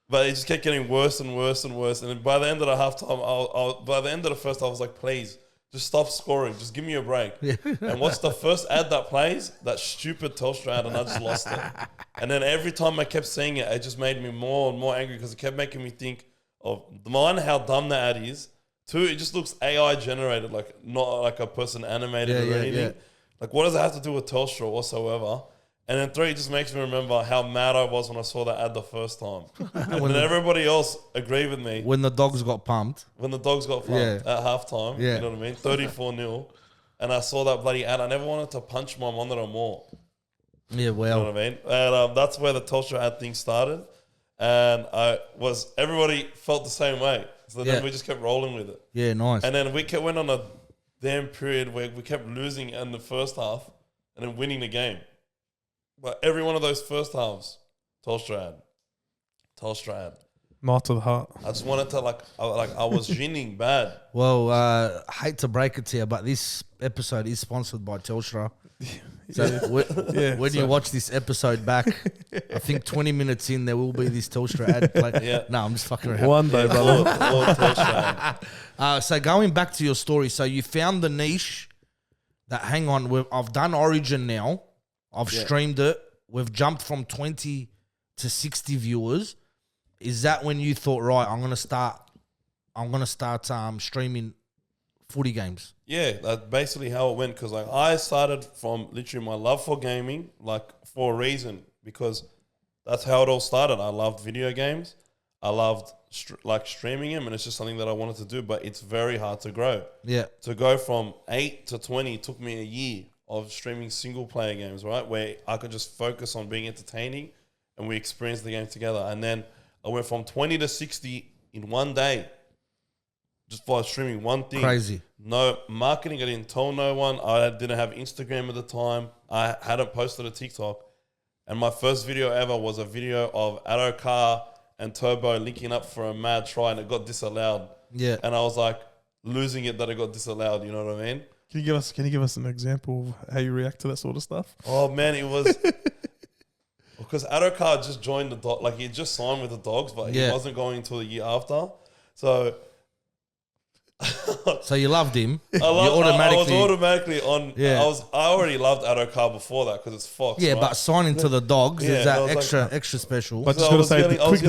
But it just kept getting worse and worse and worse. And then by the end of the halftime, by the end of the first half, I was like, please, just stop scoring. Just give me a break. Yeah. And what's the first ad that plays? That stupid Telstra ad, and I just lost it. And then every time I kept seeing it, it just made me more and more angry because it kept making me think of, one, how dumb the ad is. Two, it just looks AI generated, like not like a person animated or anything. Yeah. Like, what does it have to do with Telstra whatsoever? And then three, it just makes me remember how mad I was when I saw that ad the first time. And then everybody else agreed with me. When the Dogs got pumped. When the Dogs got pumped at halftime, you know what I mean? 34-0. And I saw that bloody ad. I never wanted to punch my monitor more. Yeah, well. You know what I mean? And that's where the Telstra ad thing started. And everybody felt the same way. So then we just kept rolling with it. Yeah, nice. And then we went on a damn period where we kept losing in the first half and then winning the game. But every one of those first halves, Telstra ad. Not to the heart. I just wanted to I was ginning bad. Well, hate to break it to you, but this episode is sponsored by Telstra. So when you watch this episode back, I think 20 minutes in, there will be this Telstra ad play. Yeah. No, I'm just fucking around. One day, brother. All Telstra ad. So going back to your story, so you found the niche that, hang on, I've done Origin now. I've streamed it. we've jumped from 20 to 60 viewers. Is that when you thought, right, I'm gonna start streaming footy games? Yeah, that's basically how it went. Because like I started from literally my love for gaming, like for a reason, because that's how it all started. I loved video games. I loved streaming them, and it's just something that I wanted to do. But it's very hard to grow. Yeah. To go from 8 to 20 took me a year of streaming single player games, right? Where I could just focus on being entertaining, and we experienced the game together. And then I went from 20 to 60 in one day, just by streaming one thing. Crazy. No marketing. I didn't tell no one. I didn't have Instagram at the time. I hadn't posted a TikTok. And my first video ever was a video of Adokar and Turbo linking up for a mad try, and it got disallowed. Yeah. And I was like losing it that it got disallowed. You know what I mean? Can you give us an example of how you react to that sort of stuff? Oh man, it was because Adokar just joined the dog. Like he just signed with the Dogs, but he wasn't going until the year after. So. So you loved him. I was automatically on. Yeah. I already loved Adokar before that because it's Fox. Yeah, right? but signing to the Dogs is Yeah, that extra special. But So just I got to was say, yelling- I was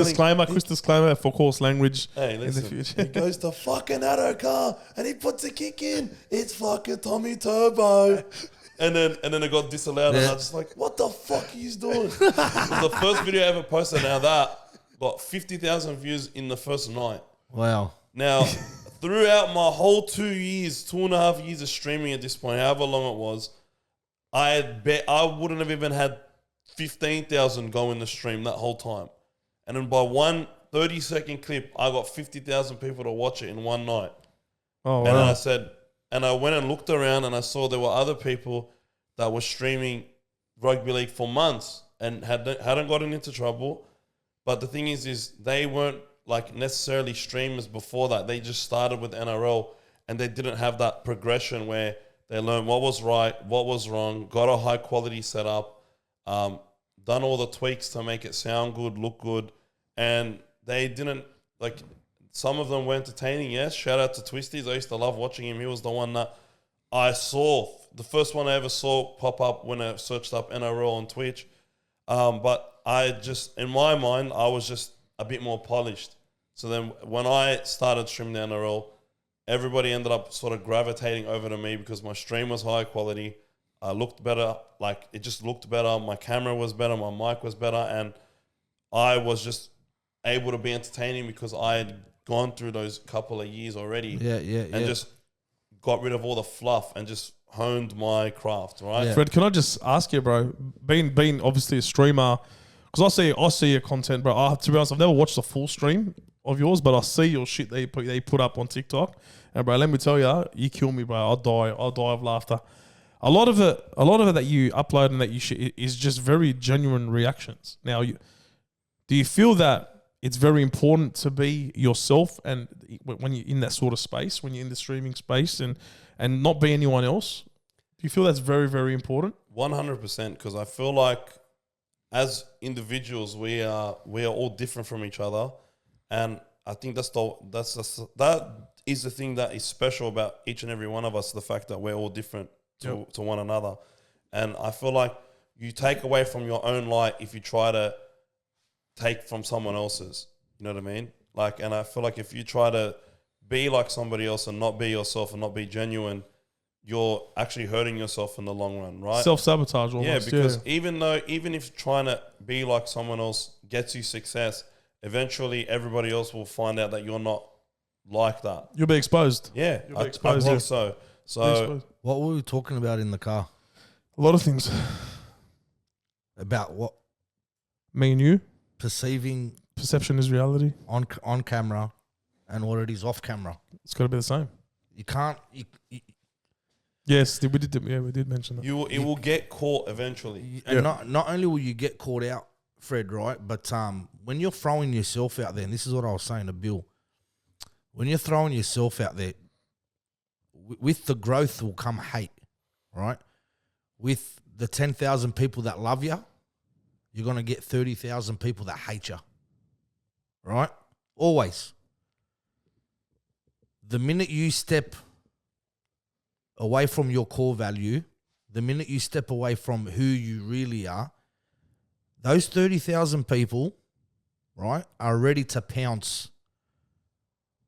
quick disclaimer for coarse language. Hey, in the listen. future. He goes to fucking Adokar and he puts a kick in. It's fucking Tommy Turbo. And then it got disallowed, and I was just like, what the fuck are you doing? It was the first video I ever posted. Now that got 50,000 views in the first night. Wow. Now, throughout my whole 2.5 years of streaming at this point, however long it was, I wouldn't have even had 15,000 go in the stream that whole time. And then by one 30-second clip, I got 50,000 people to watch it in one night. Oh, wow. And then I said, and I went and looked around and I saw there were other people that were streaming rugby league for months and hadn't gotten into trouble. But the thing is they weren't like necessarily streamers before that. They just started with NRL and they didn't have that progression where they learned what was right, what was wrong, got a high quality setup, done all the tweaks to make it sound good, look good. And they didn't, like, some of them were entertaining, yes. Shout out to Twisties. I used to love watching him. He was the one that I saw, the first one I ever saw pop up when I searched up NRL on Twitch. But I just, in my mind, I was just a bit more polished. So then when I started streaming the NRL, everybody ended up sort of gravitating over to me because my stream was high quality. I looked better. Like, it just looked better. My camera was better. My mic was better. And I was just able to be entertaining because I had gone through those couple of years already. And just got rid of all the fluff and just honed my craft, right? Yeah. Fred, can I just ask you, bro, being obviously a streamer, because I see your content, bro. To be honest, I've never watched a full stream of yours, but I see your shit they put up on TikTok. And bro, let me tell you kill me, bro. I'll die of laughter. A lot of it that you upload and that you shit is just very genuine reactions. Now, do you feel that it's very important to be yourself, and when you're in that sort of space, when you're in the streaming space, and not be anyone else? Do you feel that's very, very important? 100%, because I feel like as individuals, we are all different from each other, and I think that is the thing that is special about each and every one of us, the fact that we're all different to one another. And I feel like you take away from your own light if you try to take from someone else's. You know what I mean? Like, and I feel like if you try to be like somebody else and not be yourself and not be genuine, you're actually hurting yourself in the long run, right? Self-sabotage almost. Yeah, because even if trying to be like someone else gets you success, eventually everybody else will find out that you're not like that. You'll be exposed. Yeah, You'll be I exposed, think so. So What were we talking about in the car? A lot of things. About what? Me and you. Perception is reality. on camera and what it is off camera. It's got to be the same. You can't. Yes, we did mention that. it will get caught eventually. And not only will you get caught out, Fred, right? But when you're throwing yourself out there, and this is what I was saying to Bill, when you're throwing yourself out there, with the growth will come hate, right? With the 10,000 people that love you, you're going to get 30,000 people that hate you, right? Always. The minute you step away from your core value, the minute you step away from who you really are, those 30,000 people, right, are ready to pounce.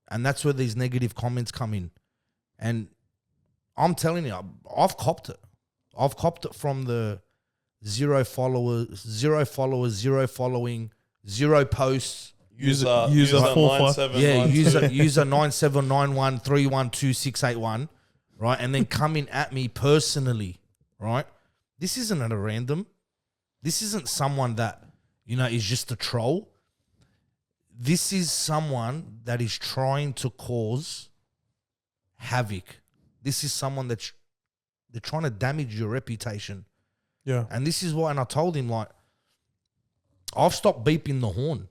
And that's where these negative comments come in. And I'm telling you, I've copped it. I've copped it from the zero followers, zero following, zero posts. User 9797. Yeah, user 9791312681, right? And then coming at me personally, right? This isn't at a random. This isn't someone that, is just a troll. This is someone that is trying to cause havoc. This is someone they're trying to damage your reputation. Yeah. And this is why, and I told him, like, I've stopped beeping the horn.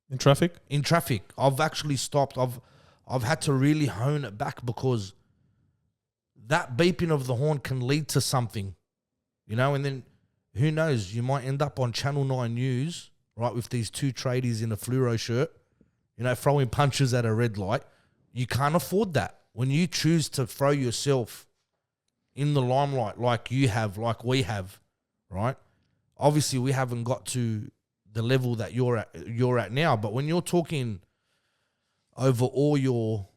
In traffic? In traffic. I've actually stopped. I've had to really hone it back because that beeping of the horn can lead to something, and then who knows, you might end up on Channel 9 News, right, with these two tradies in a fluoro shirt, throwing punches at a red light. You can't afford that. When you choose to throw yourself in the limelight like you have, like we have, right? Obviously, we haven't got to the level that you're at now, but when you're talking over all your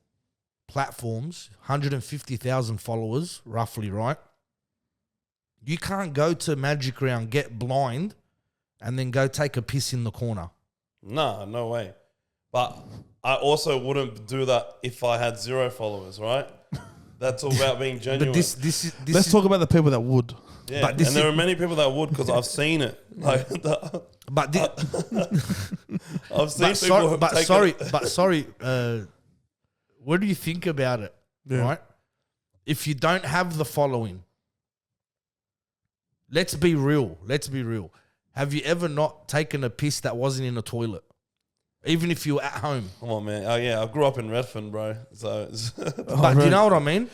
platforms, 150,000 followers, roughly, right? You can't go to Magic Round, get blind, and then go take a piss in the corner. Nah, no way. But I also wouldn't do that if I had 0 followers, right? That's all about being genuine. But this Let's talk about the people that would. Yeah, but and there are many people that would because I've seen it. Like, But I've seen people. sorry. What do you think about it? Yeah. Right? If you don't have the following, let's be real. Have you ever not taken a piss that wasn't in a toilet? Even if you're at home. Come on, man. Oh, yeah. I grew up in Redfern, bro. So, But do you know what I mean?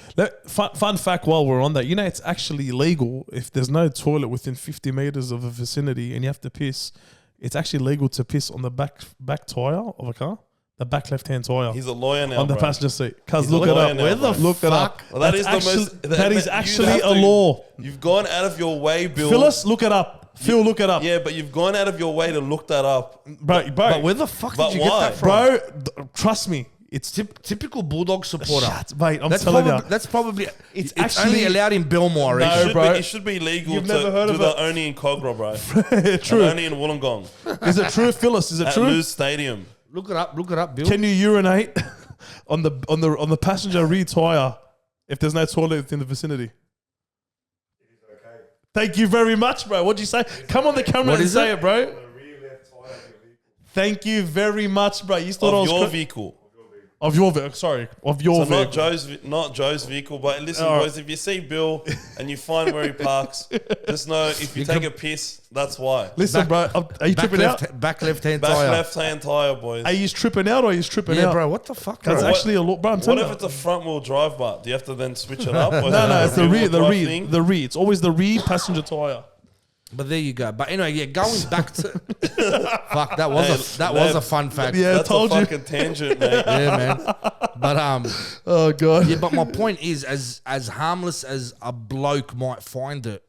Fun fact while we're on that, it's actually illegal if there's no toilet within 50 meters of a vicinity and you have to piss. It's actually legal to piss on the back tyre of a car, the back left-hand tyre. he's a lawyer now, on the bro. passenger seat. Cuz He's look a it lawyer up. now, Where the bro. Look it up. Well, that That's is the most. that is you actually have a to- law. You've gone out of your way, Bill. Phyllis, look it up. Phil, look it up. Yeah, but you've gone out of your way to look that up. Bro, But where the fuck But did you get why? that from? bro, trust me. It's Typical Bulldog supporter. Shut, mate, I'm That's telling probably, you. that's probably It's it's actually- only allowed in Belmore. No, It should, bro. be, it should be legal You've to never heard do of that it? only in Cogra, bro. True. And only in Wollongong. Is it true, Phyllis? Is it At true? Lewis Stadium. Look it up, Bill. Can you urinate on the passenger rear tire if there's no toilet within the vicinity? It is okay. Thank you very much, bro. What'd you say? Come on the camera What and is say it? it, bro. On the rear left tire of your vehicle. Thank you very much, bro. You thought I Of was your cra- vehicle. of your vehicle. Sorry, of your So vehicle. not Joe's vehicle, but listen, All right. boys, if you see Bill and you find where he parks, just know if you take a piss, that's why. Listen, bro. Are you tripping out? Back left-hand Back tire. left-hand tire, boys. Are you tripping out or are you tripping Yeah, out? bro. What the fuck, That's bro? actually a lot, bro. I'm What telling if you. it's a front-wheel drive bar? Do you have to then switch it up? Or is No, it's the rear, thing? the rear. It's always the rear passenger tire. But there you go. But anyway, yeah, going back to fuck, that was a fun fact. Yeah, That's told a you. fucking tangent, mate. Yeah, man. But Oh god. yeah, but my point is, as harmless as a bloke might find it,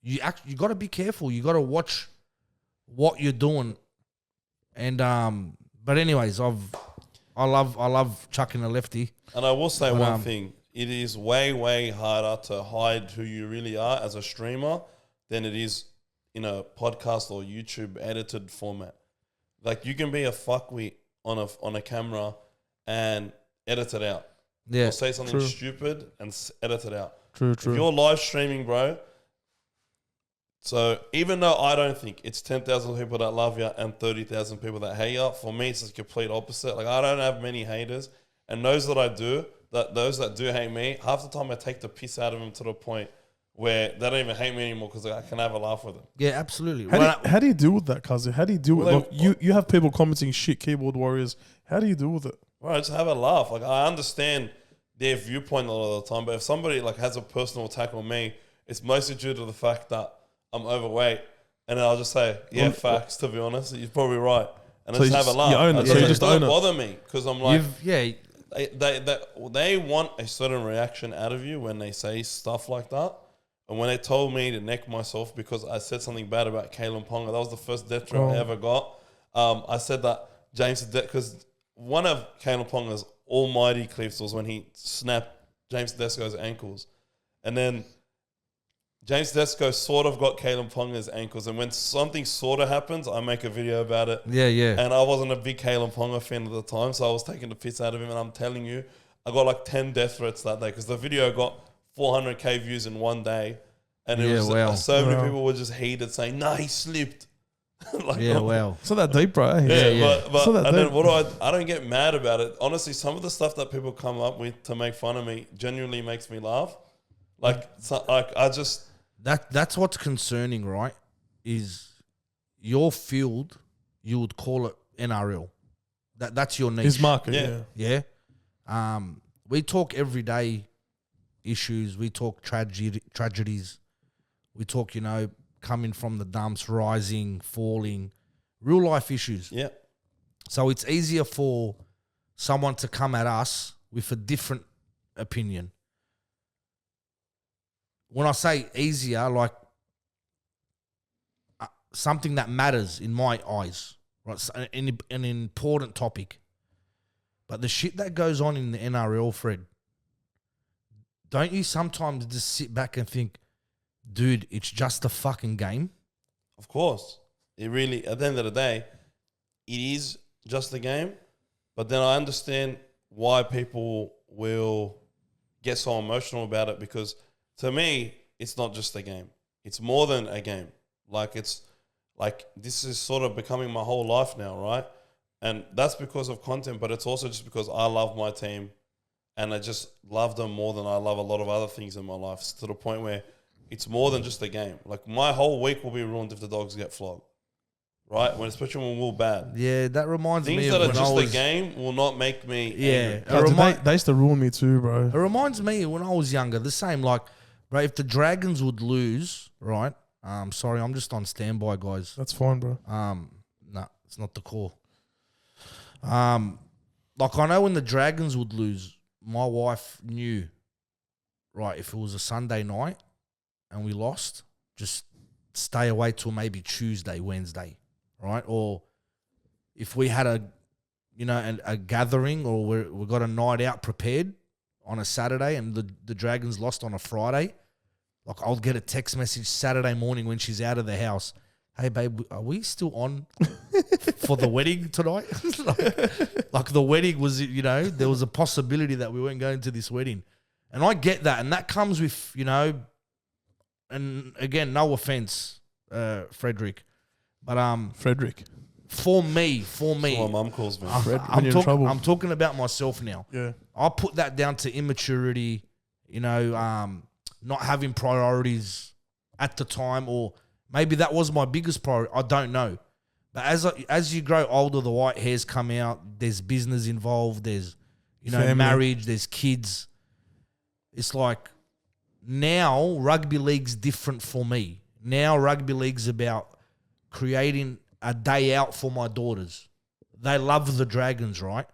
you got to be careful. You got to watch what you're doing. And but anyways, I love chucking a lefty. And I will say But, one thing. It is way, way harder to hide who you really are as a streamer than it is in a podcast or YouTube edited format. Like, you can be a fuckwit on a camera and edit it out. Yeah, Or say something True. stupid and edit it out. True, If you're live streaming, bro, so even though I don't think it's 10,000 people that love you and 30,000 people that hate you, for me, it's the complete opposite. Like, I don't have many haters. And those that I do, those that do hate me, half the time I take the piss out of them to the point where they don't even hate me anymore because I can have a laugh with them. yeah, absolutely. How do you deal with that, cousin? How do you deal with Well, like, you have people commenting shit, keyboard warriors. How do you deal with it? Bro, just have a laugh. Like, I understand their viewpoint a lot of the time, but if somebody like has a personal attack on me, it's mostly due to the fact that I'm overweight, and then I'll just say, yeah, facts. To be honest, you're probably right, and So just you have a just- laugh. you own it. It So you doesn't- just doesn't own it. bother me because I'm like, yeah, they want a certain reaction out of you when they say stuff like that, And when they told me to neck myself because I said something bad about Kalen Ponga, that was the first death threat I ever got. I said that James, because one of Kalen Ponga's almighty clips was when he snapped James Tedesco's ankles. And then James Tedesco sort of got Kalen Ponga's ankles. And when something sort of happens, I make a video about it. Yeah, yeah. And I wasn't a big Kalen Ponga fan at the time, so I was taking the piss out of him. And I'm telling you, I got like 10 death threats that day because the video got 400K views in one day. And it was so many people were just heated saying, "No, he slipped." Like, yeah, wow. So that deep, bro. But So that and then deep. what I don't get mad about it. Honestly, some of the stuff that people come up with to make fun of me genuinely makes me laugh. Like I just that's what's concerning, right? Is your field, you would call it NRL. That's your niche. His market, Yeah. We talk everyday issues. We talk tragedies. We talk, coming from the dumps, rising, falling, real life issues. Yeah. So it's easier for someone to come at us with a different opinion. When I say easier, like something that matters in my eyes, right? So an important topic. But the shit that goes on in the NRL, Fred, don't you sometimes just sit back and think, dude, it's just a fucking game? Of course. It really, at the end of the day, it is just a game. But then I understand why people will get so emotional about it because to me, it's not just a game. It's more than a game. This is sort of becoming my whole life now, right? And that's because of content, but it's also just because I love my team and I just love them more than I love a lot of other things in my life, to the point where it's more than just a game. Like, my whole week will be ruined if the Dogs get flogged, right? Especially when we're bad. Yeah, that reminds Things me that of are when just I was... a game will not make me angry. They used to ruin me too, bro. It reminds me when I was younger, the same, like, bro, if the Dragons would lose, right? Sorry, I'm just on standby, guys. That's fine, bro. No, it's not the call. Like, I know when the Dragons would lose, my wife knew, right, if it was a Sunday night and we lost, just stay away till maybe Tuesday, Wednesday, right? Or if we had a gathering or we got a night out prepared on a Saturday and the Dragons lost on a Friday, like, I'll get a text message Saturday morning when she's out of the house. Hey, babe, are we still on for the wedding tonight? like the wedding was, there was a possibility that we weren't going to this wedding. And I get that. And that comes with, and again, no offense, Frederick, but Frederick. That's For me, what my mum calls me. I'm talking about myself now. Yeah. I put that down to immaturity, not having priorities at the time, or maybe that was my biggest priority. I don't know. But as you grow older, the white hairs come out. There's business involved. There's, Family. marriage. There's kids. It's like now rugby league's different for me. Now rugby league's about creating a day out for my daughters. They love the Dragons, right?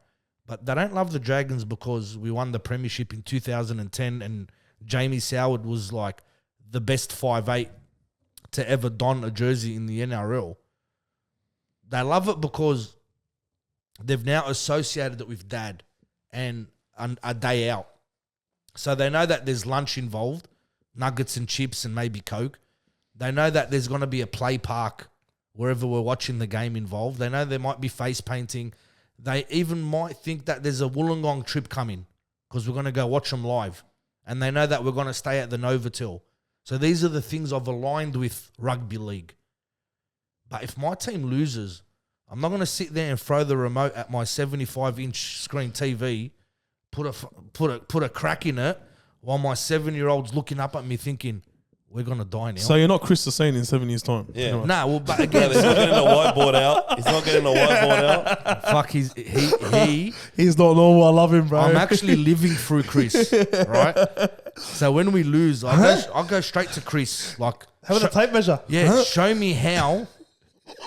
But they don't love the Dragons because we won the premiership in 2010 and Jamie Soward was like the best 5'8" to ever don a jersey in the NRL. They love it because they've now associated it with dad and a day out. So they know that there's lunch involved, nuggets and chips and maybe Coke. They know that there's going to be a play park wherever we're watching the game involved. They know there might be face painting. They even might think that there's a Wollongong trip coming because we're going to go watch them live. And they know that we're going to stay at the Novotel. So these are the things I've aligned with rugby league. But if my team loses, I'm not going to sit there and throw the remote at my 75-inch screen TV, put a crack in it, while my 7-year-old's looking up at me thinking, we're going to die now. So you're not Chris Sassine in 7 years' time? Yeah. Nah, well, but again, He's not getting a whiteboard out. He's not getting a whiteboard out. fuck, he's not normal. I love him, bro. I'm actually living through Chris, right? So when we lose, I'll go straight to Chris. Like, having a tape measure. yeah, show me how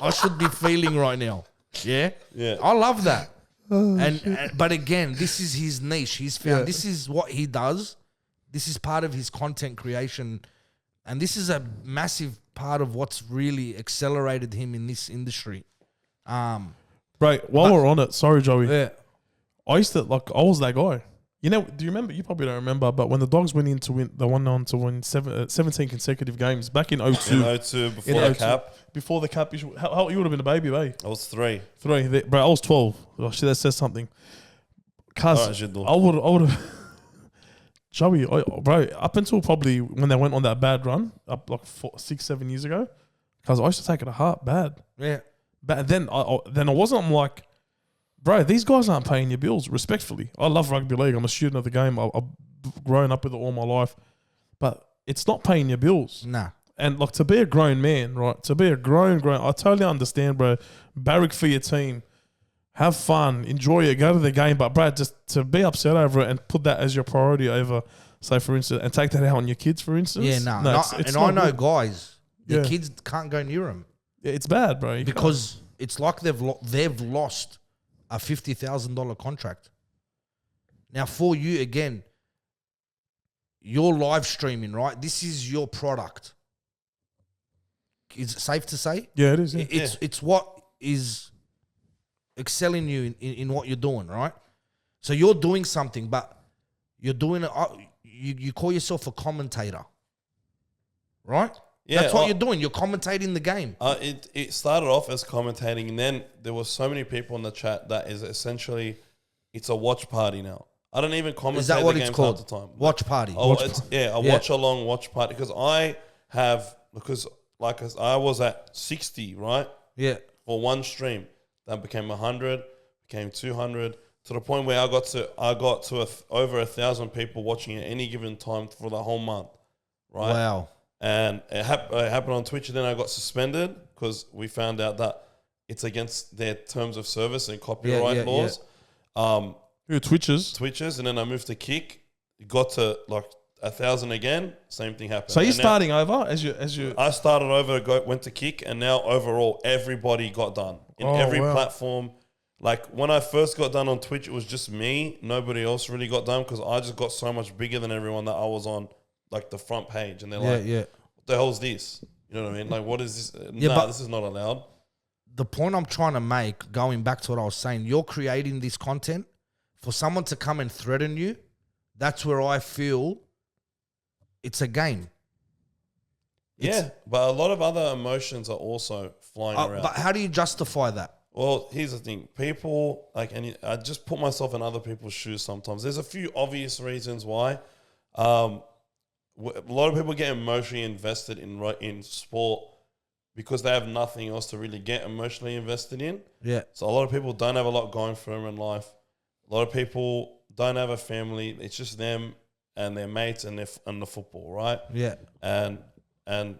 I should be feeling right now. Yeah? Yeah. I love that. But again, this is his niche. He's found this is what he does. This is part of his content creation And this is a massive part of what's really accelerated him in this industry. Right, while we're on it, sorry, Joey. Yeah. I used to, I was that guy. You know, do you remember? You probably don't remember, but when the Dogs went in to win, they went on to win 17 consecutive games back in 02. In 02, before the cap. Before the cap issue. How you would have been a baby, eh? I was 3. Bro, I was 12. Oh, shit, that says something. Cuz, All right, Jiddu. I would have... Joey, bro, up until probably when they went on that bad run, up like 6, 7 years ago, because I used to take it to heart bad. Yeah. But then I wasn't, I'm like, bro, these guys aren't paying your bills, respectfully. I love rugby league. I'm a student of the game. I've grown up with it all my life. But it's not paying your bills. Nah. And like to be a grown man, right? To be a grown, I totally understand, bro. Barrack for your team. Have fun, enjoy it, go to the game. But, bro, just to be upset over it and put that as your priority over, say, for instance, and take that out on your kids, for instance. Yeah, no. It's I know good. guys, their Yeah. kids can't go near them It's bad, bro. You because it's like they've lost a $50,000 contract. Now, for you, again, you're live streaming, right? This is your product. Is it safe to say? Yeah, it is. Yeah. It's what is excelling you in what you're doing, right? So you're doing something, but you're doing it. You call yourself a commentator, right? Yeah, That's what you're doing. You're commentating the game. It started off as commentating, and then there was so many people in the chat that is essentially, it's a watch party now. I don't even commentate Is that what the it's games called? half the time. Watch party. Oh, a watch along watch party, because I was at 60, right? Yeah. For one stream. That became 100, became 200, to the point where I got to over 1,000 people watching at any given time for the whole month, right? Wow. And it happened on Twitch, and then I got suspended because we found out that it's against their terms of service and copyright laws. Who Twitches, and then I moved to Kick. It got to like 1,000 again. Same thing happened. So you're And now- starting over as you. I started over, went to Kick, and now overall everybody got done in every platform. Like when I first got done on Twitch, it was just me. Nobody else really got done because I just got so much bigger than everyone that I was on like the front page, and they're like, "What the hell's this?" You know what I mean? Like, what is this? Nah, this is not allowed. The point I'm trying to make, going back to what I was saying, you're creating this content for someone to come and threaten you. That's where I feel it's a game. But a lot of other emotions are also flying around. But how do you justify that? Well, here's the thing. People, I just put myself in other people's shoes sometimes. There's a few obvious reasons why. A lot of people get emotionally invested in sport because they have nothing else to really get emotionally invested in. Yeah. So a lot of people don't have a lot going for them in life. A lot of people don't have a family. It's just them and their mates and the football, right? Yeah. And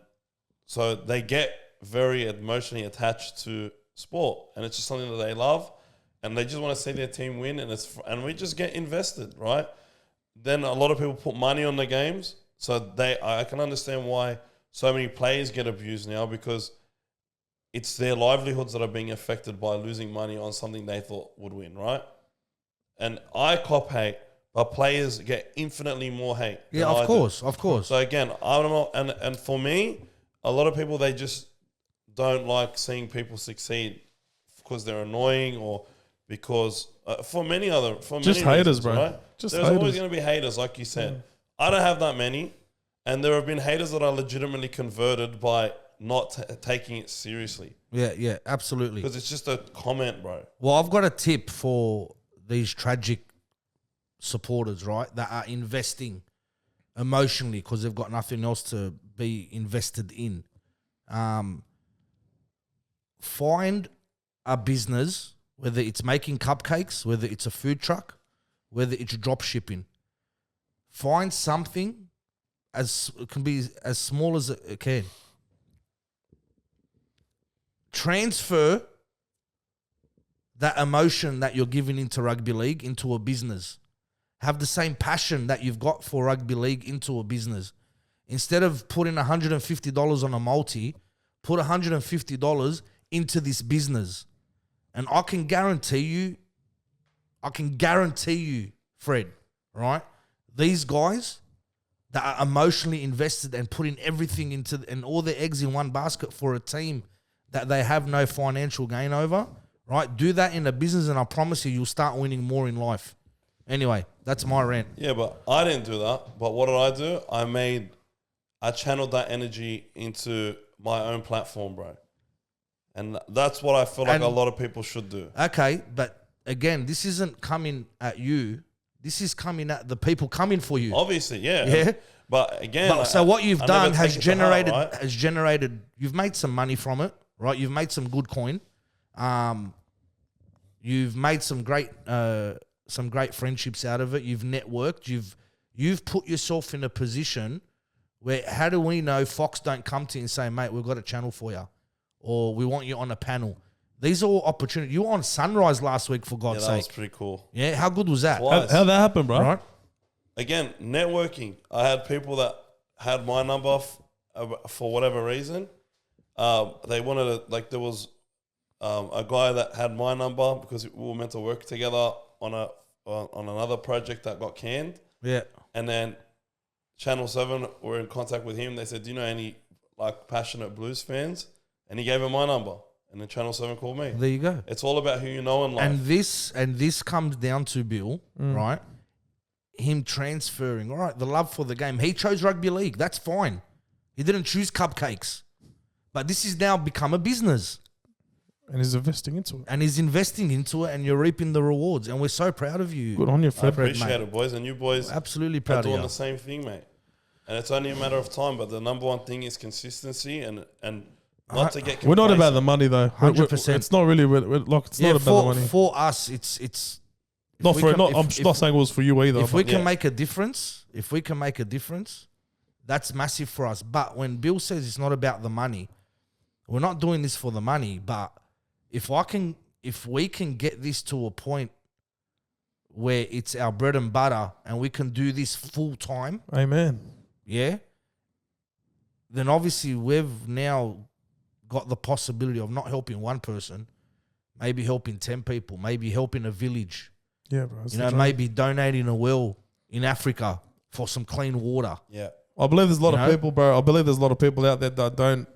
so they get very emotionally attached to sport, and it's just something that they love, and they just want to see their team win, and we just get invested, right? Then a lot of people put money on the games, so I can understand why so many players get abused now, because it's their livelihoods that are being affected by losing money on something they thought would win, right? And I cop hate, but players get infinitely more hate. Yeah, of course. So again, I don't know, and for me, a lot of people, they just don't like seeing people succeed because they're annoying, or because for many Just haters, reasons, bro. right? Just There's haters. always going to be haters, like you said. I don't have that many, and there have been haters that are legitimately converted by not taking it seriously, Yeah, absolutely. because it's just a comment, bro. Well, I've got a tip for these tragic supporters, right, that are investing emotionally because they've got nothing else to be invested in. Find a business, whether it's making cupcakes, whether it's a food truck, whether it's drop shipping. Find something it can be as small as it can. Transfer that emotion that you're giving into rugby league into a business. Have the same passion that you've got for rugby league into a business. Instead of putting $150 on a multi, put $150 into this business. And I can guarantee you, Fred, right? These guys, that are emotionally invested and putting everything into and all their eggs in one basket for a team that they have no financial gain over, right? Do that in a business and I promise you'll start winning more in life. Anyway, that's my rant. Yeah, but I didn't do that. But what did I do? I channeled that energy into my own platform, bro. And that's what I feel like a lot of people should do. Okay, but again, this isn't coming at you. This is coming at the people coming for you. Obviously, yeah. Yeah. But again, So what you've done has generated, right? You've made some money from it, right? You've made some good coin. You've made some great friendships out of it. You've networked. You've put yourself in a position where, how do we know Fox don't come to you and say, mate, we've got a channel for you, or we want you on a panel? These are all opportunities. You were on Sunrise last week, for God's that sake. was pretty cool. Yeah, how good was that? Twice. How'd that happen, bro? Right? Again, networking. I had people that had my number for whatever reason. They wanted to, like, there was a guy that had my number because we were meant to work together on another project that got canned. Yeah. And then Channel 7 were in contact with him. They said, do you know any like passionate blues fans? And he gave him my number. And then Channel 7 called me. There you go. It's all about who you know in life. And this comes down to Bill, right? Him transferring, all right, the love for the game. He chose rugby league. That's fine. He didn't choose cupcakes. But this has now become a business. And he's investing into it. And he's investing into it, and you're reaping the rewards. And we're so proud of you. Good on you, I Fred. appreciate it, boys. And you boys Absolutely are proud of doing you. the same thing, mate. And it's only a matter of time. But the number one thing is consistency and not to get complacent. We're not about the money, though. 100%. It's not really, like, it's not about the money. For us, it's Not for, I'm not saying it was for you either. If we can make a difference, that's massive for us. But when Bill says it's not about the money, we're not doing this for the money. But if we can get this to a point where it's our bread and butter and we can do this full time, Amen. yeah, then obviously we've now got the possibility of not helping one person, maybe helping 10 people, maybe helping a village. Yeah, bro. Maybe donating a well in Africa for some clean water. Yeah. I believe there's a lot of people, bro. I believe there's a lot of people out there that don't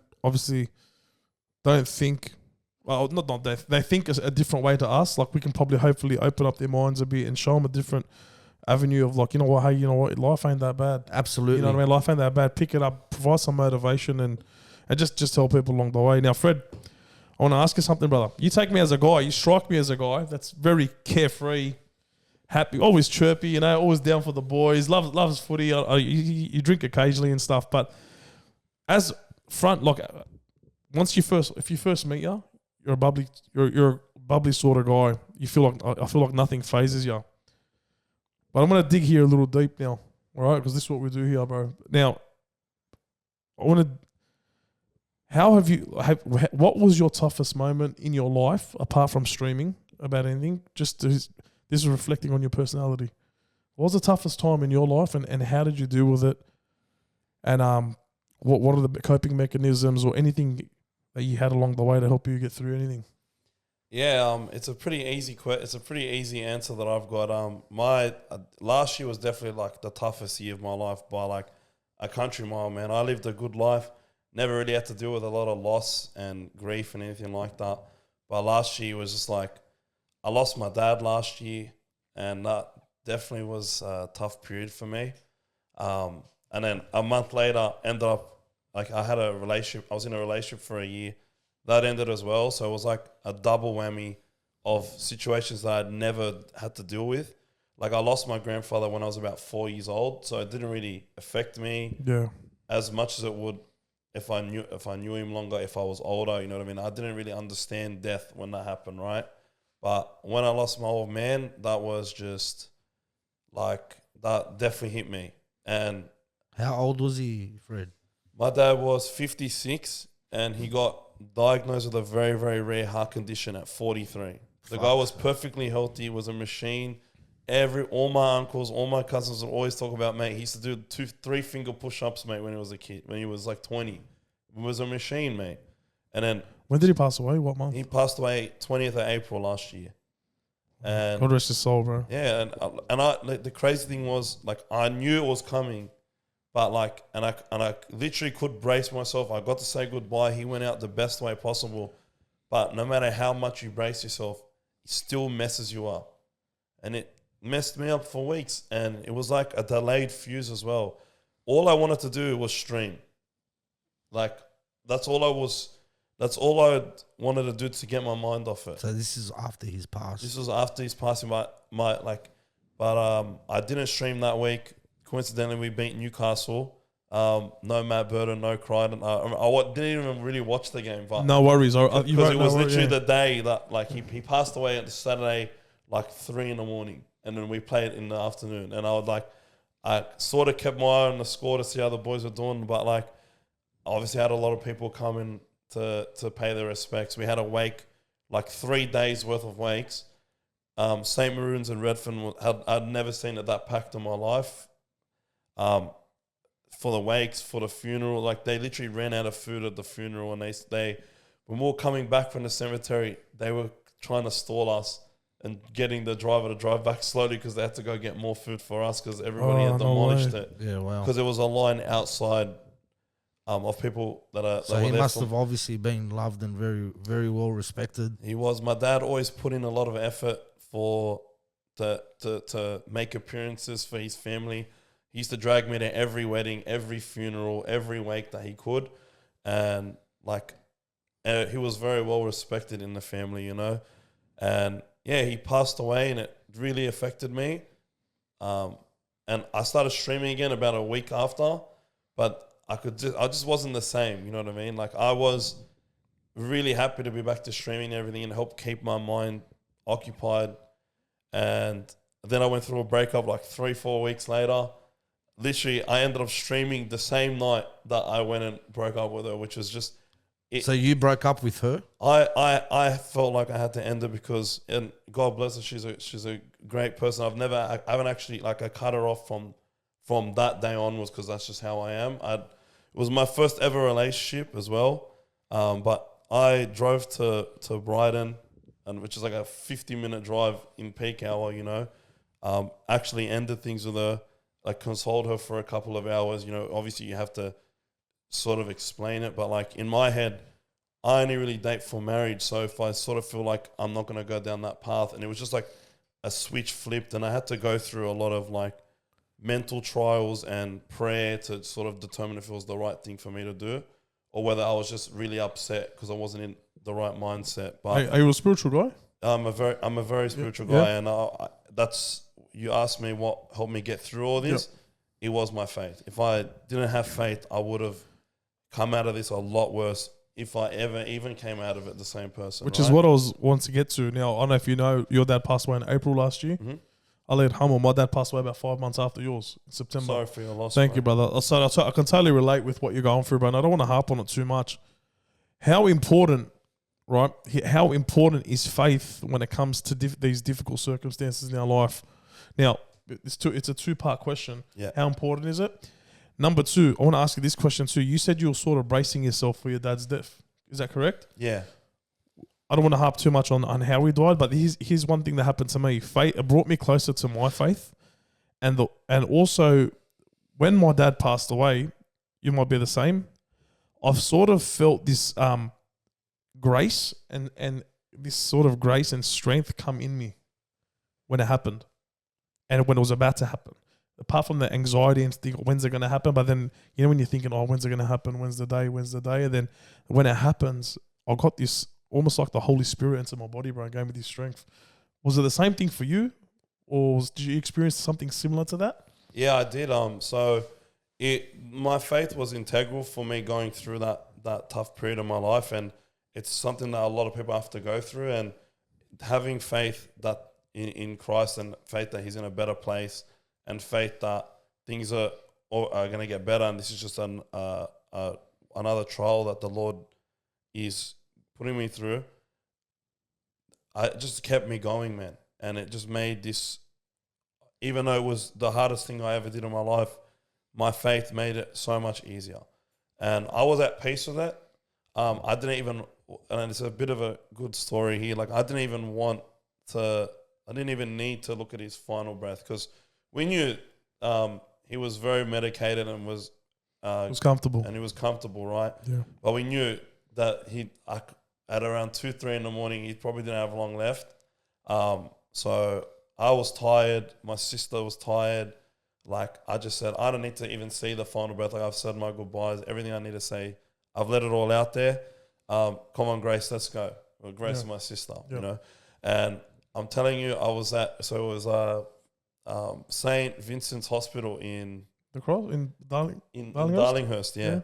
think. Well, not they think a different way to us. Like, we can probably hopefully open up their minds a bit and show them a different avenue of, like, you know what, hey, you know what, life ain't that bad. Absolutely. You know what I mean? Life ain't that bad. Pick it up, provide some motivation, and just help people along the way. Now, Fred, I want to ask you something, brother. You take me as a guy. You strike me as a guy that's very carefree, happy, always chirpy, you know, always down for the boys, loves footy. You drink occasionally and stuff, but as front, like, if you first meet you, you're a bubbly sort of guy. I feel like nothing phases you. But I'm gonna dig here a little deep now, all right? Because this is what we do here, bro. Now, I want to. What was your toughest moment in your life apart from streaming about anything? This is reflecting on your personality. What was the toughest time in your life, and how did you deal with it? And what are the coping mechanisms or anything that you had along the way to help you get through anything? Yeah, it's a pretty easy answer that I've got. My last year was definitely like the toughest year of my life by like a country mile, man. I lived a good life, never really had to deal with a lot of loss and grief and anything like that. But last year was just like, I lost my dad last year, and that definitely was a tough period for me. And then a month later, ended up like I was in a relationship for a year. That ended as well. So it was like a double whammy of situations that I'd never had to deal with. Like, I lost my grandfather when I was about 4 years old, so it didn't really affect me as much as it would if I knew him longer, if I was older, you know what I mean? I didn't really understand death when that happened, right? But when I lost my old man, that was just like, that definitely hit me. And how old was he, Fred? My dad was 56, and he got diagnosed with a very, very rare heart condition at 43. The guy was perfectly healthy, was a machine. All my uncles, all my cousins would always talk about, mate, he used to do 2-3 finger push-ups, mate, when he was a kid, when he was like 20. He was a machine, mate. And then... When did he pass away? What month? He passed away 20th of April last year. And God rest his soul, bro. Yeah, and I, like, the crazy thing was, like, I knew it was coming, But like, and I literally could brace myself. I got to say goodbye. He went out the best way possible. But no matter how much you brace yourself, it still messes you up. And it messed me up for weeks. And it was like a delayed fuse as well. All I wanted to do was stream. Like, that's all I wanted to do to get my mind off it. So this is after his pass. This was after his passing. I didn't stream that week. Coincidentally, we beat Newcastle. No Matt Burton, no Crichton. I didn't even really watch the game, but No worries. because it was literally the day that like he passed away on the Saturday, like 3 a.m, and then we played in the afternoon. And I sort of kept my eye on the score to see how the boys were doing, but like obviously I had a lot of people come in to pay their respects. We had a wake, like 3 days worth of wakes. St. Maroons and Redfern, I'd never seen it that packed in my life. For the wakes, for the funeral, like they literally ran out of food at the funeral, and they when we were coming back from the cemetery, they were trying to stall us and getting the driver to drive back slowly because they had to go get more food for us because everybody had demolished it. Yeah, wow. Because there was a line outside of people that are. So he must have obviously been loved and very, very well respected. He was. My dad always put in a lot of effort to make appearances for his family. He used to drag me to every wedding, every funeral, every wake that he could. And like, he was very well respected in the family, you know. And yeah, he passed away and it really affected me. And I started streaming again about a week after, but I just wasn't the same, you know what I mean? Like I was really happy to be back to streaming and everything and help keep my mind occupied. And then I went through a breakup like 3-4 weeks later. Literally, I ended up streaming the same night that I went and broke up with her, which was just... So you broke up with her? I felt like I had to end it because, and God bless her, she's a great person. I haven't actually, like, I cut her off from that day onwards because that's just how I am. It was my first ever relationship as well. But I drove to Brighton, and which is like a 50-minute drive in peak hour, you know. Actually ended things with her, like consoled her for a couple of hours. You know, obviously you have to sort of explain it, but like in my head, I only really date for marriage. So if I sort of feel like I'm not going to go down that path, and it was just like a switch flipped, and I had to go through a lot of like mental trials and prayer to sort of determine if it was the right thing for me to do, or whether I was just really upset because I wasn't in the right mindset. But are you a spiritual guy? I'm a very spiritual guy, and that's, you asked me what helped me get through all this. It was my faith. If I didn't have faith, I would have come out of this a lot worse if I ever even came out of it the same person. Which is what I was wanting to get to. Now, I don't know if you know, your dad passed away in April last year. Mm-hmm. I laid humble. My dad passed away about 5 months after yours, in September. Sorry for your loss. Thank you, brother. So I can totally relate with what you're going through, but I don't want to harp on it too much. How important, right? How important is faith when it comes to these difficult circumstances in our life? Now, it's a two-part question. Yeah. How important is it? Number two, I want to ask you this question too. You said you were sort of bracing yourself for your dad's death. Is that correct? Yeah. I don't want to harp too much on how he died, but here's one thing that happened to me. Faith, it brought me closer to my faith. And also, when my dad passed away, you might be the same. I've sort of felt this grace and this sort of grace and strength come in me when it happened and when it was about to happen. Apart from the anxiety and think, when's it going to happen? But then, you know, when you're thinking, oh, when's it going to happen? When's the day? And then when it happens, I got this almost like the Holy Spirit into my body, bro, and gave me this strength. Was it the same thing for you? Or did you experience something similar to that? Yeah, I did. So my faith was integral for me going through that tough period of my life. And it's something that a lot of people have to go through. And having faith that in Christ and faith that he's in a better place and faith that things are going to get better, and this is just another trial that the Lord is putting me through. It just kept me going, man, and it just made this. Even though it was the hardest thing I ever did in my life, my faith made it so much easier, and I was at peace with it. I didn't even, and it's a bit of a good story here. Like I didn't even need to look at his final breath because we knew he was very medicated and was It was comfortable. and he was comfortable, right? Yeah. But we knew that at around 2-3 in the morning, he probably didn't have long left. So I was tired. My sister was tired. Like, I just said, I don't need to even see the final breath. Like, I've said my goodbyes, everything I need to say. I've let it all out there. Come on, Grace, let's go. Well, Grace is my sister, you know. And I'm telling you, I was so it was St. Vincent's Hospital in Darlinghurst, yeah.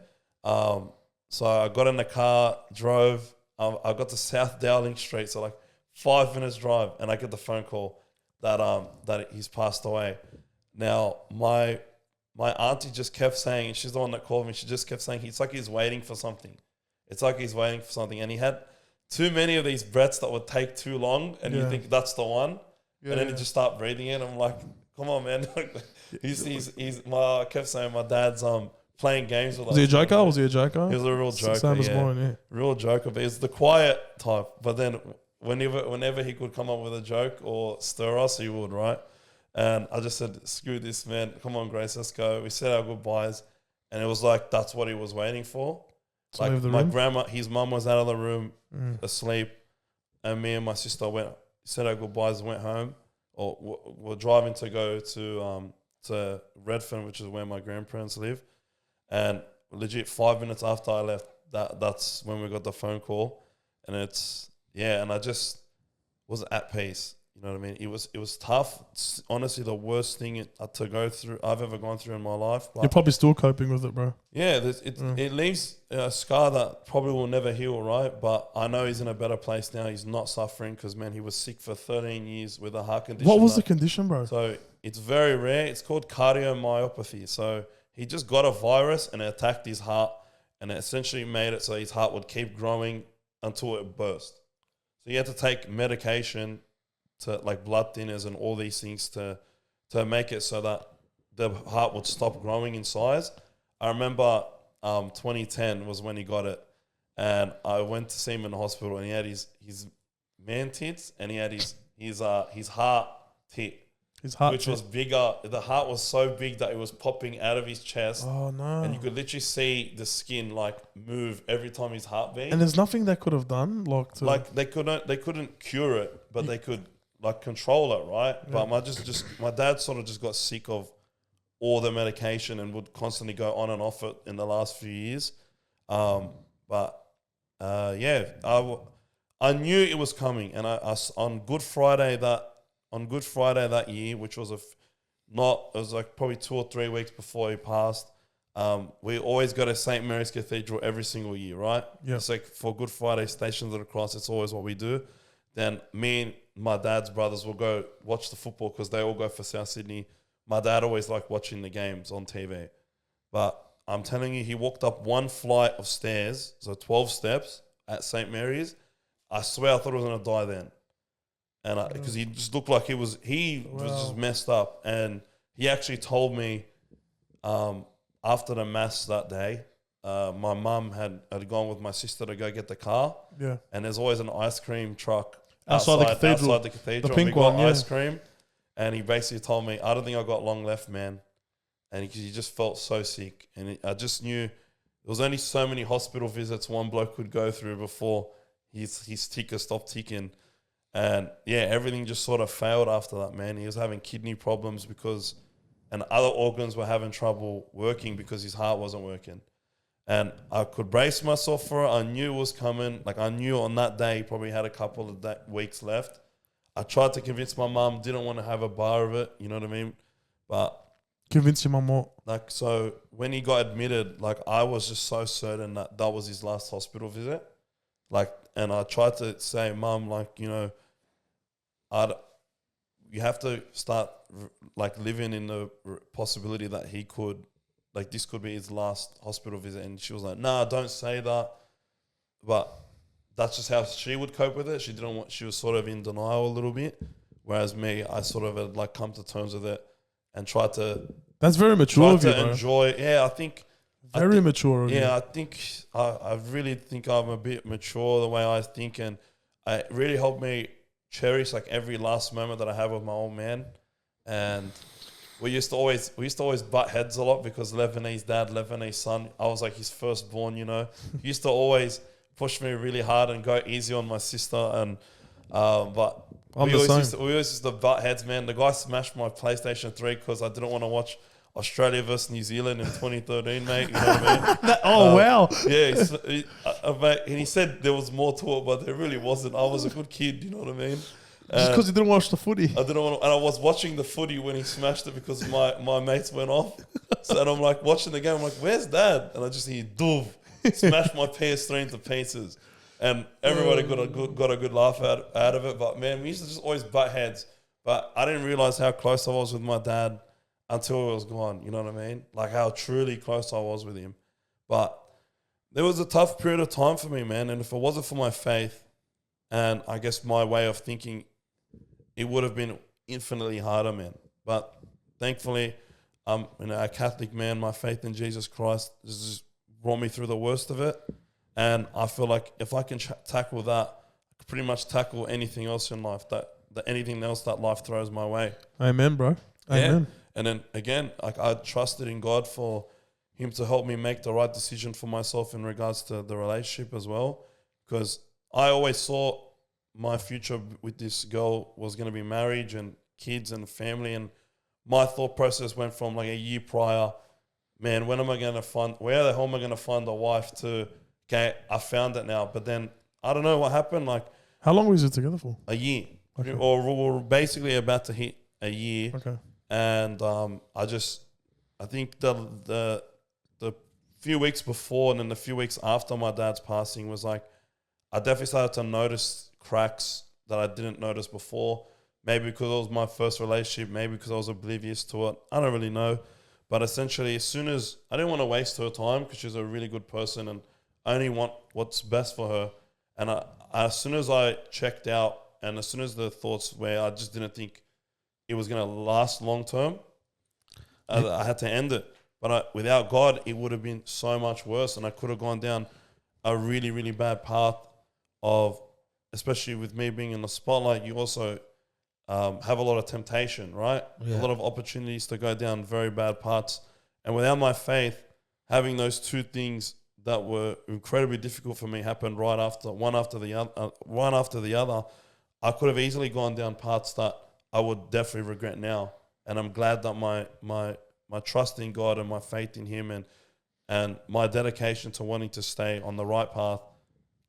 So I got in the car, drove. I got to South Dowling Street, so like 5 minutes drive, and I get the phone call that he's passed away. Now my auntie just kept saying, she's the one that called me. She just kept saying, it's like he's waiting for something. It's like he's waiting for something, and he had too many of these breaths that would take too long, and you think that's the one, and then he just start breathing in. I'm like, come on, man. I kept saying my dad's playing games with us. Was he a joker? Was he a joker? He was a real joker. Same as mine, yeah. Real joker, but he's the quiet type. But then whenever he could come up with a joke or stir us, he would, right? And I just said, screw this, man. Come on, Grace, let's go. We said our goodbyes. And it was like, that's what he was waiting for. So like my grandma, his mum was out of the room asleep. And me and my sister said our goodbyes and went home. Or we're driving to go to Redfern, which is where my grandparents live. And legit 5 minutes after I left, that's when we got the phone call. And and I just was at peace. You know what I mean? It was tough. It's honestly the worst thing to go through I've ever gone through in my life. But you're probably still coping with it, bro. Yeah, it leaves a scar that probably will never heal, right? But I know he's in a better place now. He's not suffering because, man, he was sick for 13 years with a heart condition. What was the condition, bro? So it's very rare. It's called cardiomyopathy. So he just got a virus and it attacked his heart, and it essentially made it so his heart would keep growing until it burst. So he had to take medication to like blood thinners and all these things to make it so that the heart would stop growing in size. I remember 2010 was when he got it, and I went to see him in the hospital, and he had his man tits, and he had his heart tit. His heart, which was bigger. The heart was so big that it was popping out of his chest. Oh no! And you could literally see the skin like move every time his heart beat. And there's nothing they could have done, like they couldn't cure it, but they could like control it, right? Yeah. But my dad sort of just got sick of all the medication and would constantly go on and off it in the last few years. I knew it was coming, and I on Good Friday that year, which was it was like probably 2 or 3 weeks before he passed. We always go to St. Mary's Cathedral every single year, right? Yeah. It's like for Good Friday, Stations of the Cross, it's always what we do. Then me and my dad's brothers will go watch the football because they all go for South Sydney. My dad always liked watching the games on TV. But I'm telling you, he walked up one flight of stairs, so 12 steps at St. Mary's. I swear I thought he was going to die then. And because he just looked like he was just messed up. And he actually told me after the mass that day, my mum had gone with my sister to go get the car. Yeah. And there's always an ice cream truck outside the cathedral. The pink we got one, ice cream. And he basically told me, I don't think I got long left, man. And he just felt so sick. And I just knew there was only so many hospital visits one bloke could go through before his ticker stopped ticking. And yeah, everything just sort of failed after that, man. He was having kidney problems and other organs were having trouble working because his heart wasn't working. And I could brace myself for it. I knew it was coming. Like I knew on that day, he probably had a couple of weeks left. I tried to convince my mum, didn't want to have a bar of it, you know what I mean? But convince your mum what? Like, so when he got admitted, like I was just so certain that was his last hospital visit. Like, and I tried to say, Mum, like, you know, you have to start like living in the possibility that he could, like this could be his last hospital visit. And she was like, nah, don't say that. But that's just how she would cope with it. She was sort of in denial a little bit. Whereas me, I sort of had like come to terms with it and tried to. That's very mature of you, bro. Enjoy. Yeah, I think. Very mature of you. Yeah, I really think I'm a bit mature the way I think, and it really helped me cherish like every last moment that I have with my old man. And we used to always butt heads a lot because Lebanese dad, Lebanese son. I was like his firstborn, you know. He used to always push me really hard and go easy on my sister, and but I'm we the always same. used to butt heads, man. The guy smashed my PlayStation 3 because I didn't want to watch Australia versus New Zealand in 2013, mate. You know what I mean? Oh, wow. Yeah, mate, and he said there was more to it, but there really wasn't. I was a good kid, you know what I mean? Just because you didn't watch the footy. I didn't want to, and I was watching the footy when he smashed it because my mates went off. So, and I'm like watching the game. I'm like, "Where's Dad?" And I just hear "doof," smashed my PS3 into pieces, and everybody got a good laugh out of it. But man, we used to just always butt heads. But I didn't realize how close I was with my dad until he was gone. You know what I mean? Like how truly close I was with him. But there was a tough period of time for me, man. And if it wasn't for my faith and I guess my way of thinking, it would have been infinitely harder, man. But thankfully, I'm a Catholic man. My faith in Jesus Christ has just brought me through the worst of it. And I feel like if I can tackle that, I can pretty much tackle anything else in life, that anything else that life throws my way. Amen, bro. Amen. Yeah. And then again, like I trusted in God for him to help me make the right decision for myself in regards to the relationship as well. Because I always saw my future with this girl was going to be marriage and kids and family. And my thought process went from like a year prior, man, where the hell am I going to find a wife to, okay, I found it now. But then I don't know what happened, like How long was you together for? a year. Okay. Or we're basically about to hit a year. Okay. And I think the few weeks before and then the few weeks after my dad's passing was like, I definitely started to notice cracks that I didn't notice before. Maybe because it was my first relationship, maybe because I was oblivious to it. I don't really know. But essentially, as soon as I didn't want to waste her time because she's a really good person and I only want what's best for her. And as soon as I checked out and as soon as the thoughts where I just didn't think it was going to last long term, I had to end it. But without God, it would have been so much worse. And I could have gone down a really, really bad path of, especially with me being in the spotlight, you also have a lot of temptation, right? Yeah. A lot of opportunities to go down very bad paths. And without my faith, having those two things that were incredibly difficult for me happen one after the other, I could have easily gone down paths that I would definitely regret now. And I'm glad that my trust in God and my faith in him and my dedication to wanting to stay on the right path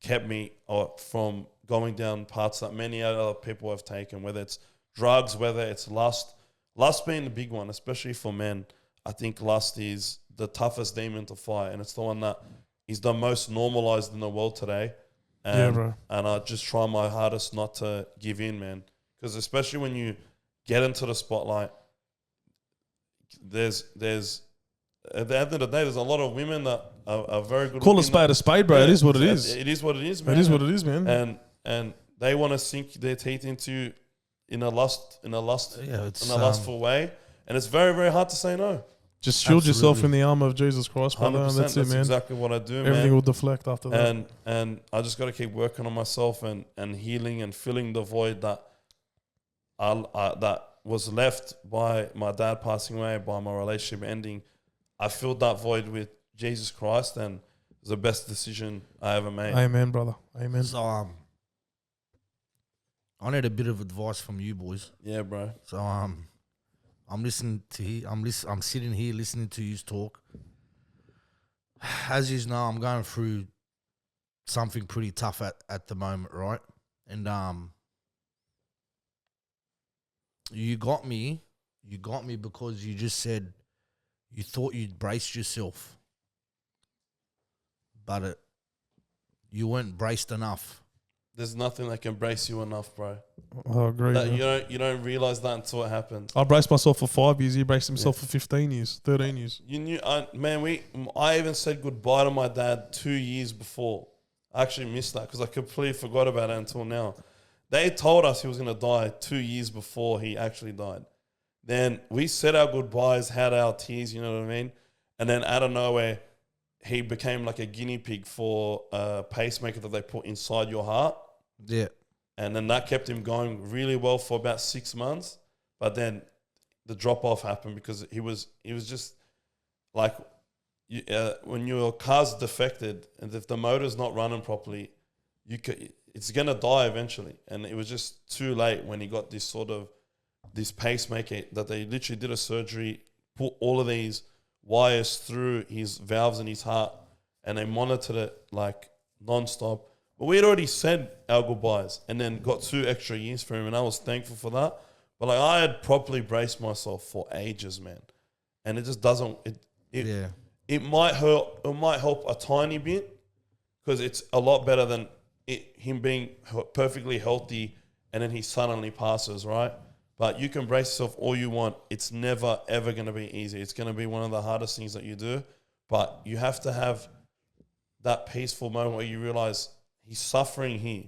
kept me from going down paths that many other people have taken, whether it's drugs, whether it's lust. Lust being the big one, especially for men. I think lust is the toughest demon to fight, and it's the one that is the most normalized in the world today. And, Yeah, bro. And I just try my hardest not to give in, man. Because especially when you get into the spotlight, there's at the end of the day, there's a lot of women that are very good. Call a spade, bro. Yeah, it is what it is. It is what it is, man. It is what it is, man. And they want to sink their teeth into in a lustful way, and it's very, very hard to say no. Just shield yourself Absolutely. in the arm of Jesus Christ, brother. 100%. And that's it, man. Exactly what I do, Everything man. will deflect after that. And I just got to keep working on myself and healing and filling the void that that was left by my dad passing away, by my relationship ending. I filled that void with Jesus Christ, and it was the best decision I ever made. Amen, brother. Amen. So I need a bit of advice from you boys. Yeah, bro. So I'm listening to I'm sitting here listening to you talk. As you know, I'm going through something pretty tough at the moment, right? And you got me because you just said you thought you'd braced yourself, but you weren't braced enough. There's nothing that can brace you enough, bro. I agree. That man. you don't realize that until it happens. I braced myself for 5 years. He braced himself for 15 years, 13 years. You knew, I even said goodbye to my dad 2 years before. I actually missed that because I completely forgot about it until now. They told us he was going to die 2 years before he actually died. Then we said our goodbyes, had our tears, you know what I mean? And then out of nowhere, he became like a guinea pig for a pacemaker that they put inside your heart. Yeah. And then that kept him going really well for about 6 months. But then the drop off happened because he was just like when your car's defected and if the motor's not running properly, it's gonna die eventually. And it was just too late when he got this pacemaker that they literally did a surgery, put all of these wires through his valves in his heart, and they monitored it like non-stop. But we had already said our goodbyes and then got 2 extra years for him, and I was thankful for that. But like I had properly braced myself for ages, man. And it just doesn't it might hurt, it might help a tiny bit because it's a lot better than him being perfectly healthy and then he suddenly passes, right? But you can brace yourself all you want. It's never, ever going to be easy. It's going to be one of the hardest things that you do. But you have to have that peaceful moment where you realize he's suffering here.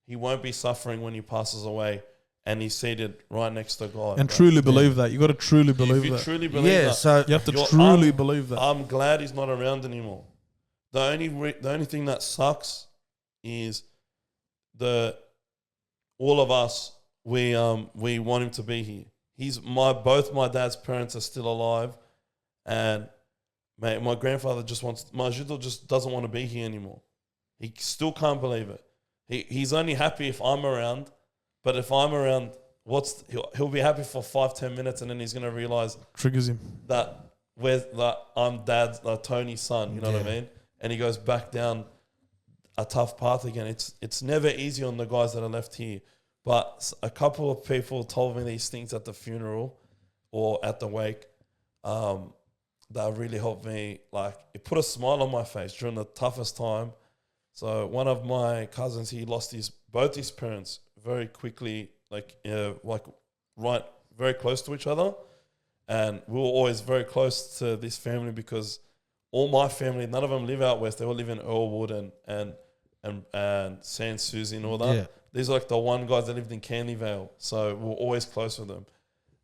He won't be suffering when he passes away and he's seated right next to God. And truly believe that. You got to truly believe if you that. truly believe that. So You have to truly believe that. I'm glad he's not around anymore. The only thing that sucks is all of us, we want him to be here. Both my dad's parents are still alive, and mate, my grandfather Majudo just doesn't want to be here anymore. He still can't believe it. He's only happy if I'm around, but if I'm around, he'll be happy for 5-10 minutes, and then he's gonna realize Triggers him. that I'm dad's Tony's son. You know what I mean? And he goes back down a tough path again. It's never easy on the guys that are left here. But a couple of people told me these things at the funeral or at the wake that really helped me. Like, it put a smile on my face during the toughest time. So one of my cousins, he lost both his parents very quickly, right very close to each other. And we were always very close to this family because all my family, none of them live out west. They all live in Earlwood and San Susie and all that. Yeah. These are like the one guys that lived in Canleyvale. So we're always close with them.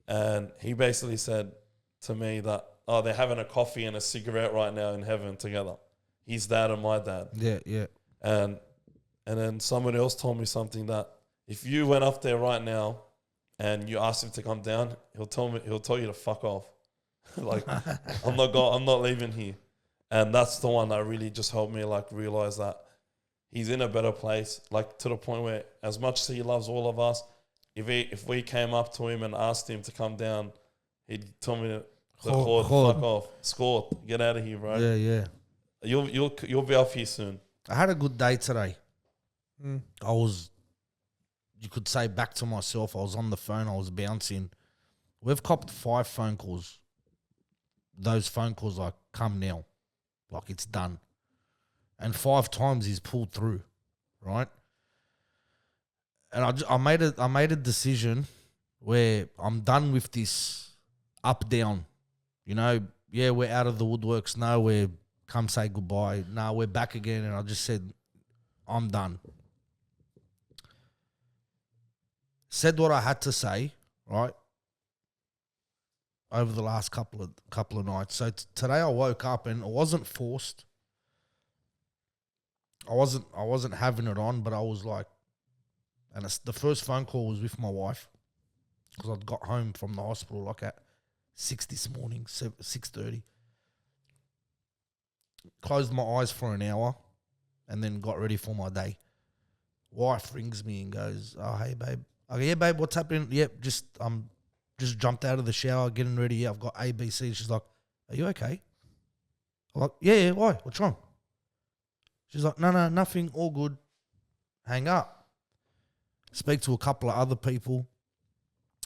And he basically said to me that, they're having a coffee and a cigarette right now in heaven together. His dad and my dad. Yeah. And then somebody else told me something that if you went up there right now and you asked him to come down, he'll tell you to fuck off. Like, I'm not leaving here. And that's the one that really just helped me like realize that he's in a better place, like to the point where as much as he loves all of us, if we came up to him and asked him to come down, he'd tell me to fuck off, score, get out of here, bro. Yeah. You'll be up here soon. I had a good day today. I was, you could say, back to myself. I was on the phone. I was bouncing. We've copped 5 phone calls. Those phone calls are come now. Like, it's done. And 5 times he's pulled through, right? And I made a decision where I'm done with this up down. You know, yeah, we're out of the woodworks. No, we're come say goodbye. No, we're back again. And I just said, I'm done. Said what I had to say, right? Over the last couple of nights. So today I woke up and it wasn't forced. I wasn't having it on, but I was like, and the first phone call was with my wife because I'd got home from the hospital like at 6 this morning, 6:30. Closed my eyes for an hour and then got ready for my day. Wife rings me and goes, "Oh, hey, babe." I go, "Yeah, babe, what's happening?" "Yep, just jumped out of the shower, getting ready. Yeah, I've got ABC. She's like, "Are you okay?" I'm like, yeah, why? What's wrong? She's like, no, nothing, all good. Hang up. Speak to a couple of other people.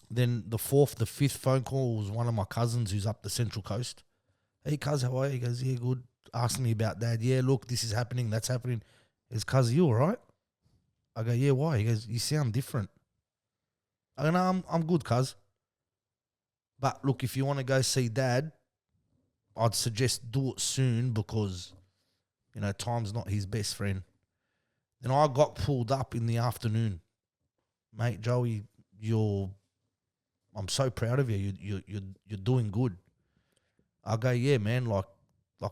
Then the 5th phone call was one of my cousins who's up the Central Coast. "Hey, cuz, how are you?" He goes, "Yeah, good." Asking me about Dad. "Yeah, look, this is happening, that's happening." He goes, "Cuz, you all right?" I go, "Yeah, why?" He goes, "You sound different." I go, "No, I'm good, cuz. But look, if you want to go see Dad, I'd suggest do it soon because, you know, time's not his best friend." Then I got pulled up in the afternoon. "Mate, Joey, I'm so proud of you. You're doing good." I go, "Yeah, man, like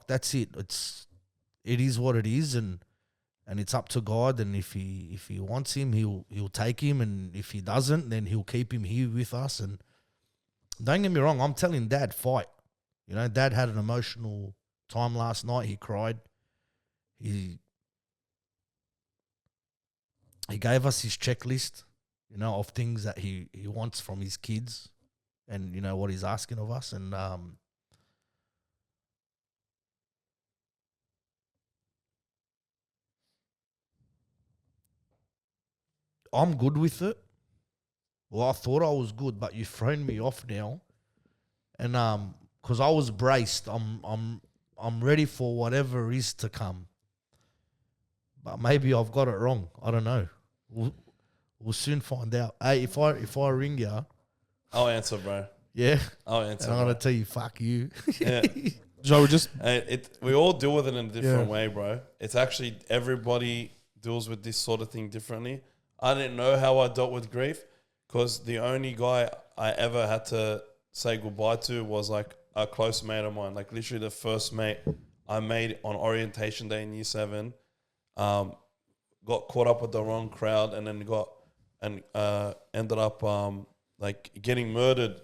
that's it. It is what it is, and it's up to God. And if he wants him, he'll take him, and if he doesn't, then he'll keep him here with us." And Don't get me wrong. I'm telling Dad, fight. You know, Dad had an emotional time last night. He cried. He gave us his checklist, you know, of things that he wants from his kids, and you know what he's asking of us. And I'm good with it. Well, I thought I was good, but you've thrown me off now. And because I was braced, I'm ready for whatever is to come. But maybe I've got it wrong. I don't know. We'll soon find out. Hey, if I ring you, I'll answer, bro. yeah, I'll answer. and I'm bro. gonna tell you, fuck you. Yeah. Joe, just We all deal with it in a different Yeah. way, bro. It's actually everybody deals with this sort of thing differently. I didn't know how I dealt with grief because the only guy I ever had to say goodbye to was like a close mate of mine, like literally the first mate I made on orientation day in year 7. Got caught up with the wrong crowd and then ended up like getting murdered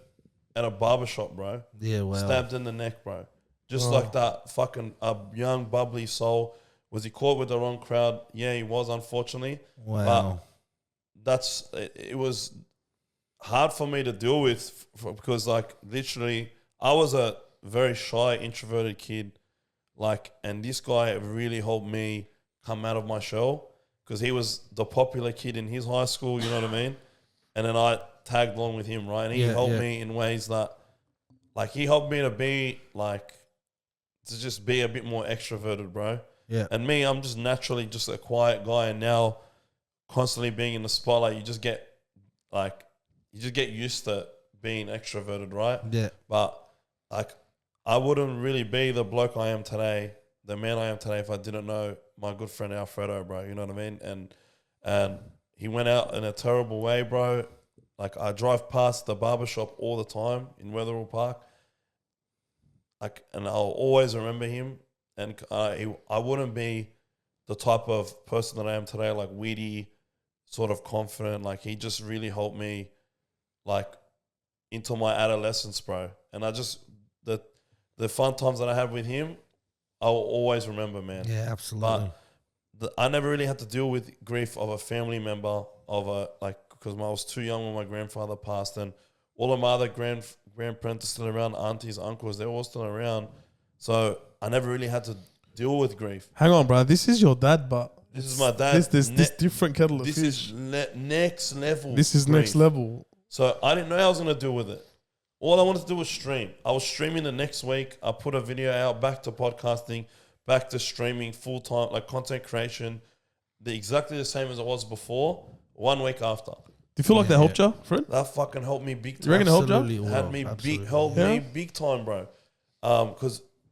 at a barbershop, bro. Yeah, well, Stabbed in the neck, bro. Just like that fucking young, bubbly soul. Was he caught with the wrong crowd? Yeah, he was, unfortunately. wow. It was hard for me to deal with because, like, literally, I was a very shy, introverted kid. Like, and this guy really helped me come out of my shell because he was the popular kid in his high school, you know what I mean? And then I tagged along with him, right? And he helped me in ways that, like, he helped me to be, like, to just be a bit more extroverted, bro. Yeah. And me, I'm just naturally just a quiet guy. And now, constantly being in the spotlight, you just get used to being extroverted, right? Yeah. But, like, I wouldn't really be the bloke I am today, the man I am today, if I didn't know my good friend Alfredo, bro. You know what I mean? And he went out in a terrible way, bro. Like, I drive past the barbershop all the time in Wetherell Park. Like, and I'll always remember him. And I wouldn't be the type of person that I am today, like witty, sort of confident. Like, he just really helped me, like, into my adolescence, bro. And I just, the fun times that I had with him, I'll always remember, man. Yeah, absolutely. But I never really had to deal with grief of a family member because I was too young when my grandfather passed, and all of my other grandparents are still around, aunties, uncles, they're all still around. So I never really had to deal with grief. hang on, bro. This is your dad, but This is my dad. This different kettle of This fish. is next level. This is grief. next level. So I didn't know how I was going to deal with it. All I wanted to do was stream. I was streaming the next week. I put a video out, back to podcasting, back to streaming full-time, like content creation, exactly the same as it was before, 1 week after. Do you feel like that helped you, Fred? That fucking helped me big time. You reckon it helped you? Absolutely will. Had me Absolutely. helped Yeah. me big time, bro.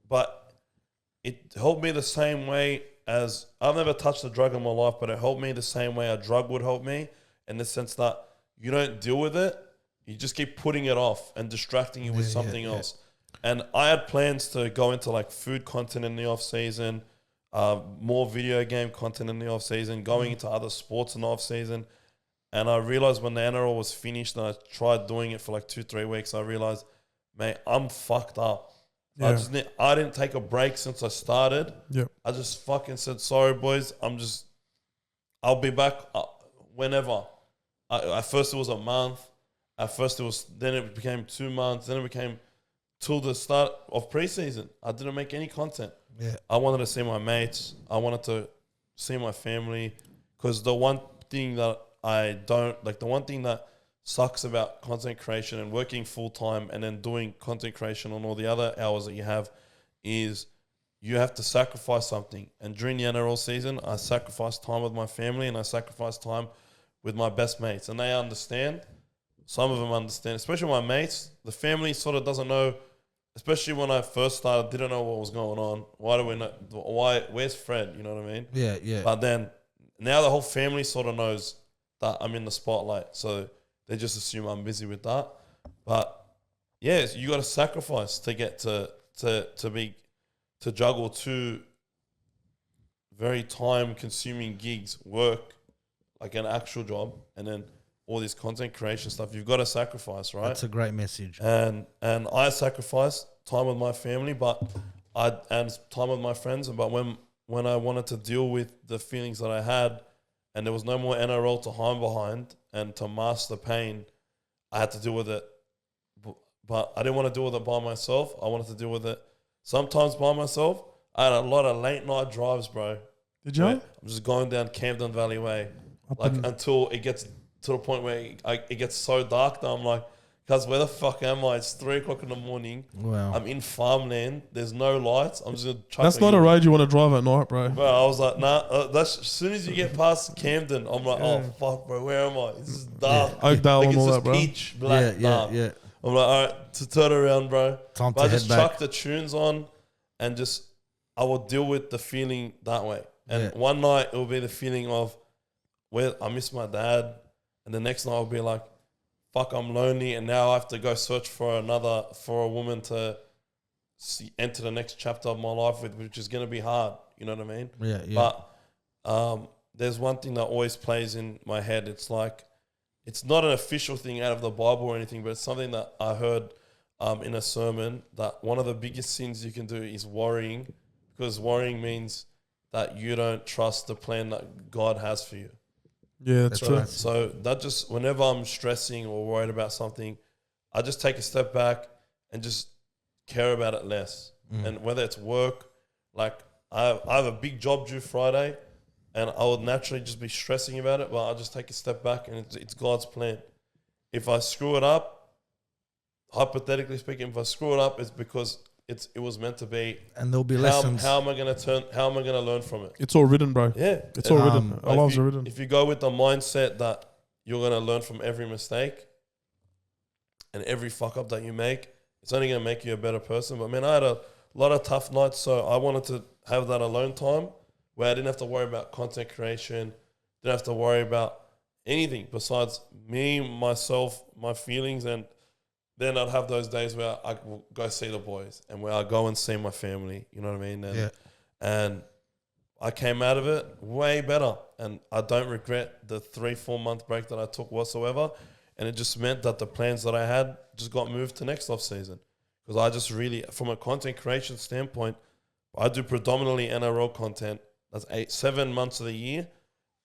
But it helped me the same way as I've never touched a drug in my life, but it helped me the same way a drug would help me, in the sense that you don't deal with it, you just keep putting it off and distracting you with something else. And I had plans to go into like food content in the off season, more video game content in the off season, going into other sports in the off season. And I realized when the NRL was finished and I tried doing it for like 2-3 weeks, I realized, mate, I'm fucked up. Yeah. I didn't take a break since I started. Yeah. I just fucking said, sorry, boys. I'll be back whenever. At first it was a month. Then it became 2 months. Then it became till the start of preseason. I didn't make any content. Yeah. I wanted to see my mates. I wanted to see my family. Because the one thing that the one thing that sucks about content creation and working full time and then doing content creation on all the other hours that you have is you have to sacrifice something. And during the NRL season, I sacrificed time with my family and I sacrificed time with my best mates. And they understand. Some of them understand, especially my mates. The family sort of doesn't know, especially when I first started, didn't know what was going on. Where's Fred? You know what I mean? Yeah, yeah. But then now the whole family sort of knows that I'm in the spotlight. So they just assume I'm busy with that. But yeah, you got to sacrifice to get to juggle 2 very time consuming gigs, work, like an actual job, and then all this content creation stuff, you've got to sacrifice, right? That's a great message. And I sacrificed time with my family, and time with my friends. But when I wanted to deal with the feelings that I had, and there was no more NRL to hide behind and to mask the pain, I had to deal with it. But I didn't want to deal with it by myself. I wanted to deal with it sometimes by myself. I had a lot of late night drives, bro. Did you? I'm just going down Camden Valley Way, until it gets to the point where it gets so dark that I'm like, cuz where the fuck am I? It's 3 o'clock in the morning. Wow. I'm in farmland. There's no lights. I'm just gonna chuck That's not a road you want to drive at night, bro. Bro, I was like, nah. That's as soon as you get past Camden, I'm like, oh fuck, bro, where am I? This is dark. Oakdale Like and it's all just that, bro. pitch black dark. Yeah. I'm like, all right, to turn around, bro. Time But to I just head back. chuck the tunes on, and just I will deal with the feeling that way. And Yeah. one night it will be the feeling of where I miss my dad, and the next night I'll be like, fuck, I'm lonely, and now I have to go search for a woman to enter the next chapter of my life with, which is going to be hard. You know what I mean? Yeah. But there's one thing that always plays in my head. It's like, it's not an official thing out of the Bible or anything, but it's something that I heard in a sermon, that one of the biggest sins you can do is worrying, because worrying means that you don't trust the plan that God has for you. Yeah, that's That's true. right. So that just, whenever I'm stressing or worried about something, I just take a step back and just care about it less. And whether it's work, like I have a big job due Friday, and I would naturally just be stressing about it, but I'll just take a step back, and it's God's plan. If I screw it up, hypothetically speaking, if I screw it up, it's because it was meant to be. And there'll be lessons. How am I going to learn from it? It's all written, bro. Yeah. It's all written. Our lives are written. If you go with the mindset that you're going to learn from every mistake and every fuck up that you make, it's only going to make you a better person. But man, I had a lot of tough nights, so I wanted to have that alone time where I didn't have to worry about content creation, didn't have to worry about anything besides me, myself, my feelings, and then I'd have those days where I will go see the boys and where I go and see my family, you know what I mean? And I came out of it way better, and I don't regret the 3-4 month break that I took whatsoever. And it just meant that the plans that I had just got moved to next off season, because I just really, from a content creation standpoint, I do predominantly NRL content. That's 7 months of the year.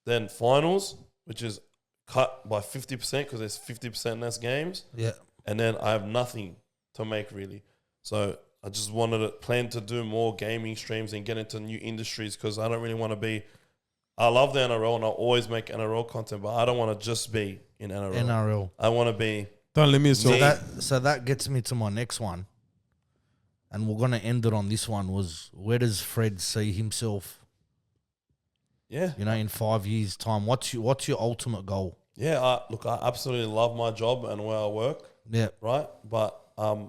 Then finals, which is cut by 50% because there's 50% less games. Yeah. And then I have nothing to make really. So I just wanted to plan to do more gaming streams and get into new industries, because I don't really want to be. I love the NRL and I always make NRL content, but I don't want to just be in NRL. I want to be. Don't limit yourself. So that gets me to my next one, and we're gonna end it on this one. Was, where does Fred see himself? Yeah. You know, in 5 years' time, what's your ultimate goal? Yeah. I absolutely love my job and where I work. Yeah. Right. But I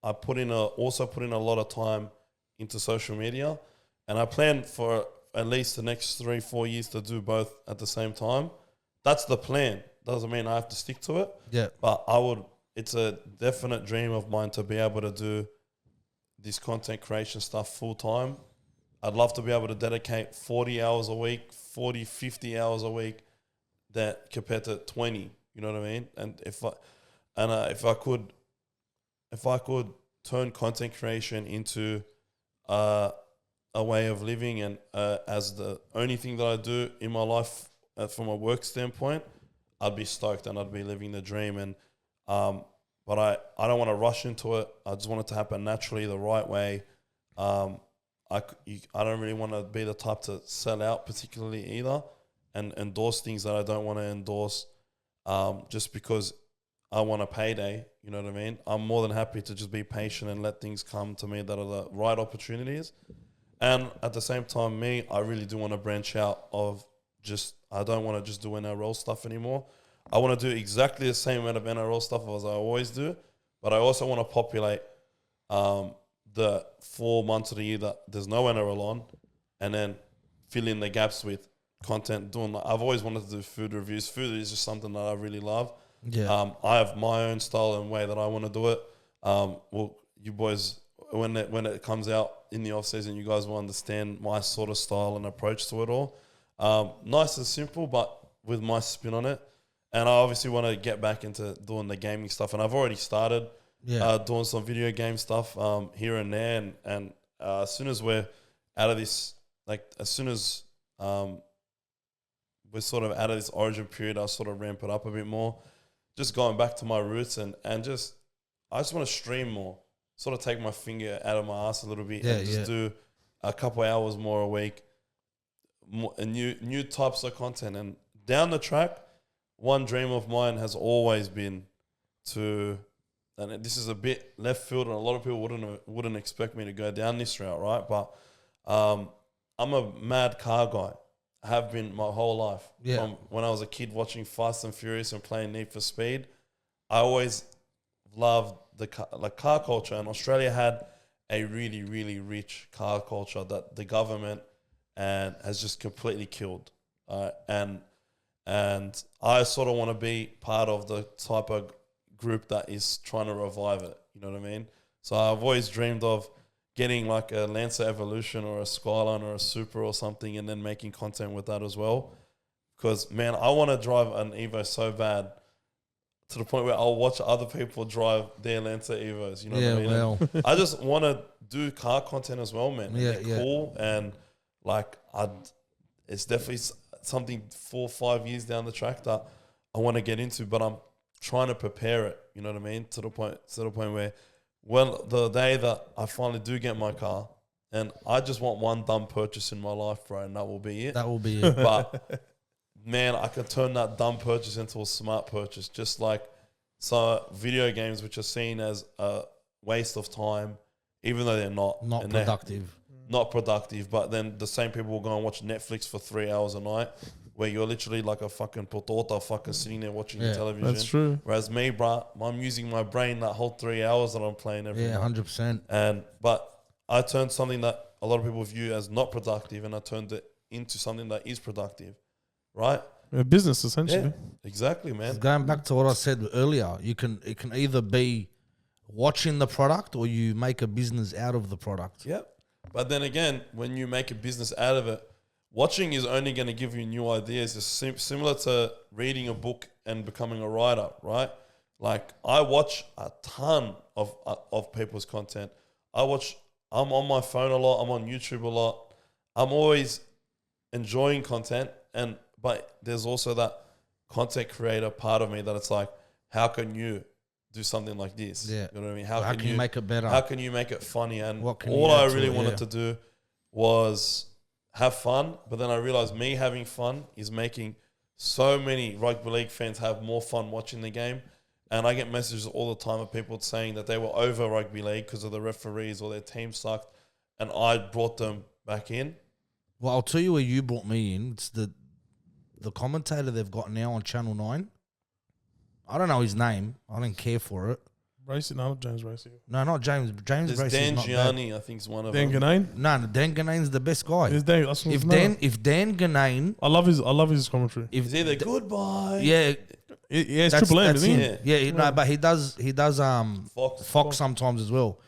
also put in a lot of time into social media, and I plan for at least the next 3-4 years to do both at the same time. That's the plan. Doesn't mean I have to stick to it. Yeah. But it's a definite dream of mine to be able to do this content creation stuff full time. I'd love to be able to dedicate 40 hours a week, 40, 50 hours a week, that compared to 20, you know what I mean? And if I could turn content creation into a way of living, and as the only thing that I do in my life from a work standpoint, I'd be stoked and I'd be living the dream. And but I don't want to rush into it. I just want it to happen naturally, the right way. I don't really want to be the type to sell out particularly either, and endorse things that I don't want to endorse just because I want a payday. You know what I mean? I'm more than happy to just be patient and let things come to me that are the right opportunities. And at the same time, I really do want to branch out of I don't want to just do NRL stuff anymore. I want to do exactly the same amount of NRL stuff as I always do, but I also want to populate the 4 months of the year that there's no NRL on, and then fill in the gaps with content. I've always wanted to do food reviews. Food is just something that I really love. Yeah. I have my own style and way that I want to do it. Well, you boys, when it comes out in the off season, you guys will understand my sort of style and approach to it all. Nice and simple, but with my spin on it. and I obviously want to get back into doing the gaming stuff, and I've already started doing some video game stuff here and there, and as soon as we're out of this, like as soon as we're sort of out of this origin period, I'll sort of ramp it up a bit more, just going back to my roots, and I just want to stream more, sort of take my finger out of my ass a little bit, and just do a couple hours more a week, new types of content. And down the track, one dream of mine has always been to, and this is a bit left field, and a lot of people wouldn't expect me to go down this route, right? But I'm a mad car guy. I have been my whole life. From when I was a kid watching Fast and Furious and playing Need for Speed, I always loved the car culture, and Australia had a really, really rich car culture that the government has just completely killed. And I sort of want to be part of the type of group that is trying to revive it. You know what I mean? So I've always dreamed of getting like a Lancer Evolution or a Skyline or a Super or something, and then making content with that as well. Because, man, I want to drive an Evo so bad, to the point where I'll watch other people drive their Lancer Evos. You know what I mean? Well. I just want to do car content as well, man. Yeah, They're cool, and like it's definitely something 4 or 5 years down the track that I want to get into, but I'm trying to prepare it. You know what I mean? To the point where, well, the day that I finally do get my car, and I just want one dumb purchase in my life, bro, and that will be it. That will be it. But man, I could turn that dumb purchase into a smart purchase, just like some video games which are seen as a waste of time, even though they're not. Not productive. Not productive, but then the same people will go and watch Netflix for 3 hours a night, where you're literally like a fucking potota fucking sitting there watching the television. That's true. Whereas me, bro, I'm using my brain that whole 3 hours that I'm playing every night. 100%. But I turned something that a lot of people view as not productive, and I turned it into something that is productive, right? A business, essentially. Yeah, exactly, man. Going back to what I said earlier, it can either be watching the product or you make a business out of the product. Yep. But then again, when you make a business out of it, watching is only going to give you new ideas. It's similar to reading a book and becoming a writer, right? Like, I watch a ton of people's content. I'm on my phone a lot. I'm on YouTube a lot. I'm always enjoying content, but there's also that content creator part of me that it's like, how can you do something like this? Yeah. You know what I mean? How can you make it better? How can you make it funny? And What can all you I add to really it? wanted to do was have fun, but then I realized me having fun is making so many rugby league fans have more fun watching the game. And I get messages all the time of people saying that they were over rugby league because of the referees or their team sucked, and I brought them back in. Well, I'll tell you where you brought me in. It's the commentator they've got now on Channel 9. I don't know his name. I don't care for it. Racing, no, not James Racing. No, not James. James There's Bracey is Dan not bad. Gianni, I think, is one of Dan them. Ganane? No, Dan Ganane's the best guy. Is Dan, that's If Dan Ganane, I love his commentary. if It's either goodbye. yeah, Yeah, it's that's- Triple M, that's isn't him. it? Yeah, no, but he does Fox. Fox sometimes as well.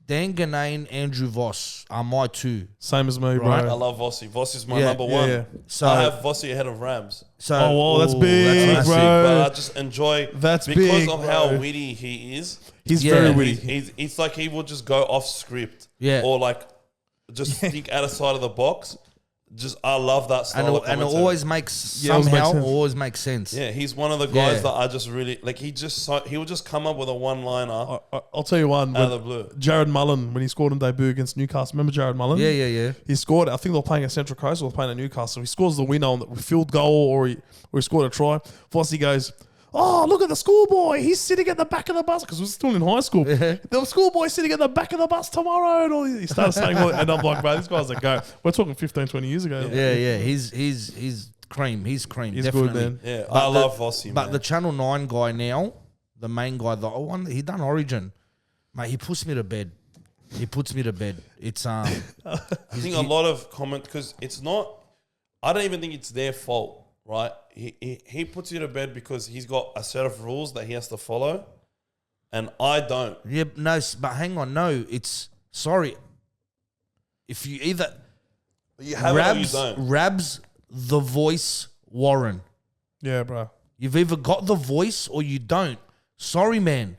Dan Ganane, Andrew Voss are my two. Same as me, bro. Right. I love Vossi. Vossi is my Yeah, number yeah, one. yeah. So I have Vossi ahead of Rams. so Oh, well, that's ooh, big, massive. bro. But I just enjoy That's because big, of bro. how witty he is. He's Yeah. very witty. It's like he will just go off script. Yeah. Or like just think outside of the box. I love that style of And it commentary. always makes Yeah, it always makes somehow sense. always makes sense. Yeah, he's one of the guys Yeah. that I just really like. He will just come up with a one-liner I'll tell you one. out of when the blue. Jared Mullen, when he scored on debut against Newcastle. Remember Jared Mullen? Yeah. He scored, I think they were playing at Central Coast or they were playing at Newcastle. He scores the winner on the field goal or he scored a try. Fossey goes, oh, look at the schoolboy. He's sitting at the back of the bus because we're still in high school. The schoolboy's sitting at the back of the bus tomorrow. And all, he started saying, and I'm like, bro, this guy's a go. We're talking 15, 20 years ago. Yeah. He's cream. He's cream. He's definitely. good, man. Yeah, But I love Vossi, But man. the Channel 9 guy now, the main guy, the one he done Origin, mate, he puts me to bed. He puts me to bed. It's I think a lot of comment because it's not. I don't even think it's their fault, right? He puts you to bed because he's got a set of rules that he has to follow, and I don't. yeah, no, but hang on, no, it's sorry. If you either But you have it or you Rabs, don't. Rabs, the voice, Warren. Yeah, bro. You've either got the voice or you don't. Sorry, man.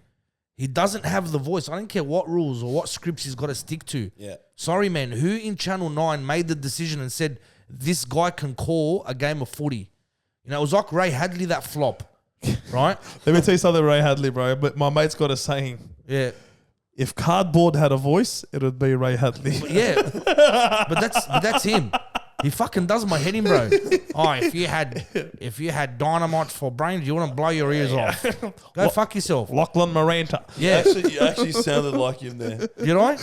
He doesn't have the voice. I don't care what rules or what scripts he's got to stick to. Yeah. Sorry, man. Who in Channel 9 made the decision and said, this guy can call a game of footy? You know, it was like Ray Hadley, that flop, right? Let me tell you something, Ray Hadley, bro. But my mate's got a saying. Yeah. If cardboard had a voice, it would be Ray Hadley. Yeah. but that's him. He fucking does my head in, bro. Oh, if you had dynamite for brains, you wouldn't blow your ears off. Go fuck yourself. Lachlan Maranta. Yeah. You actually sounded like him there. You know?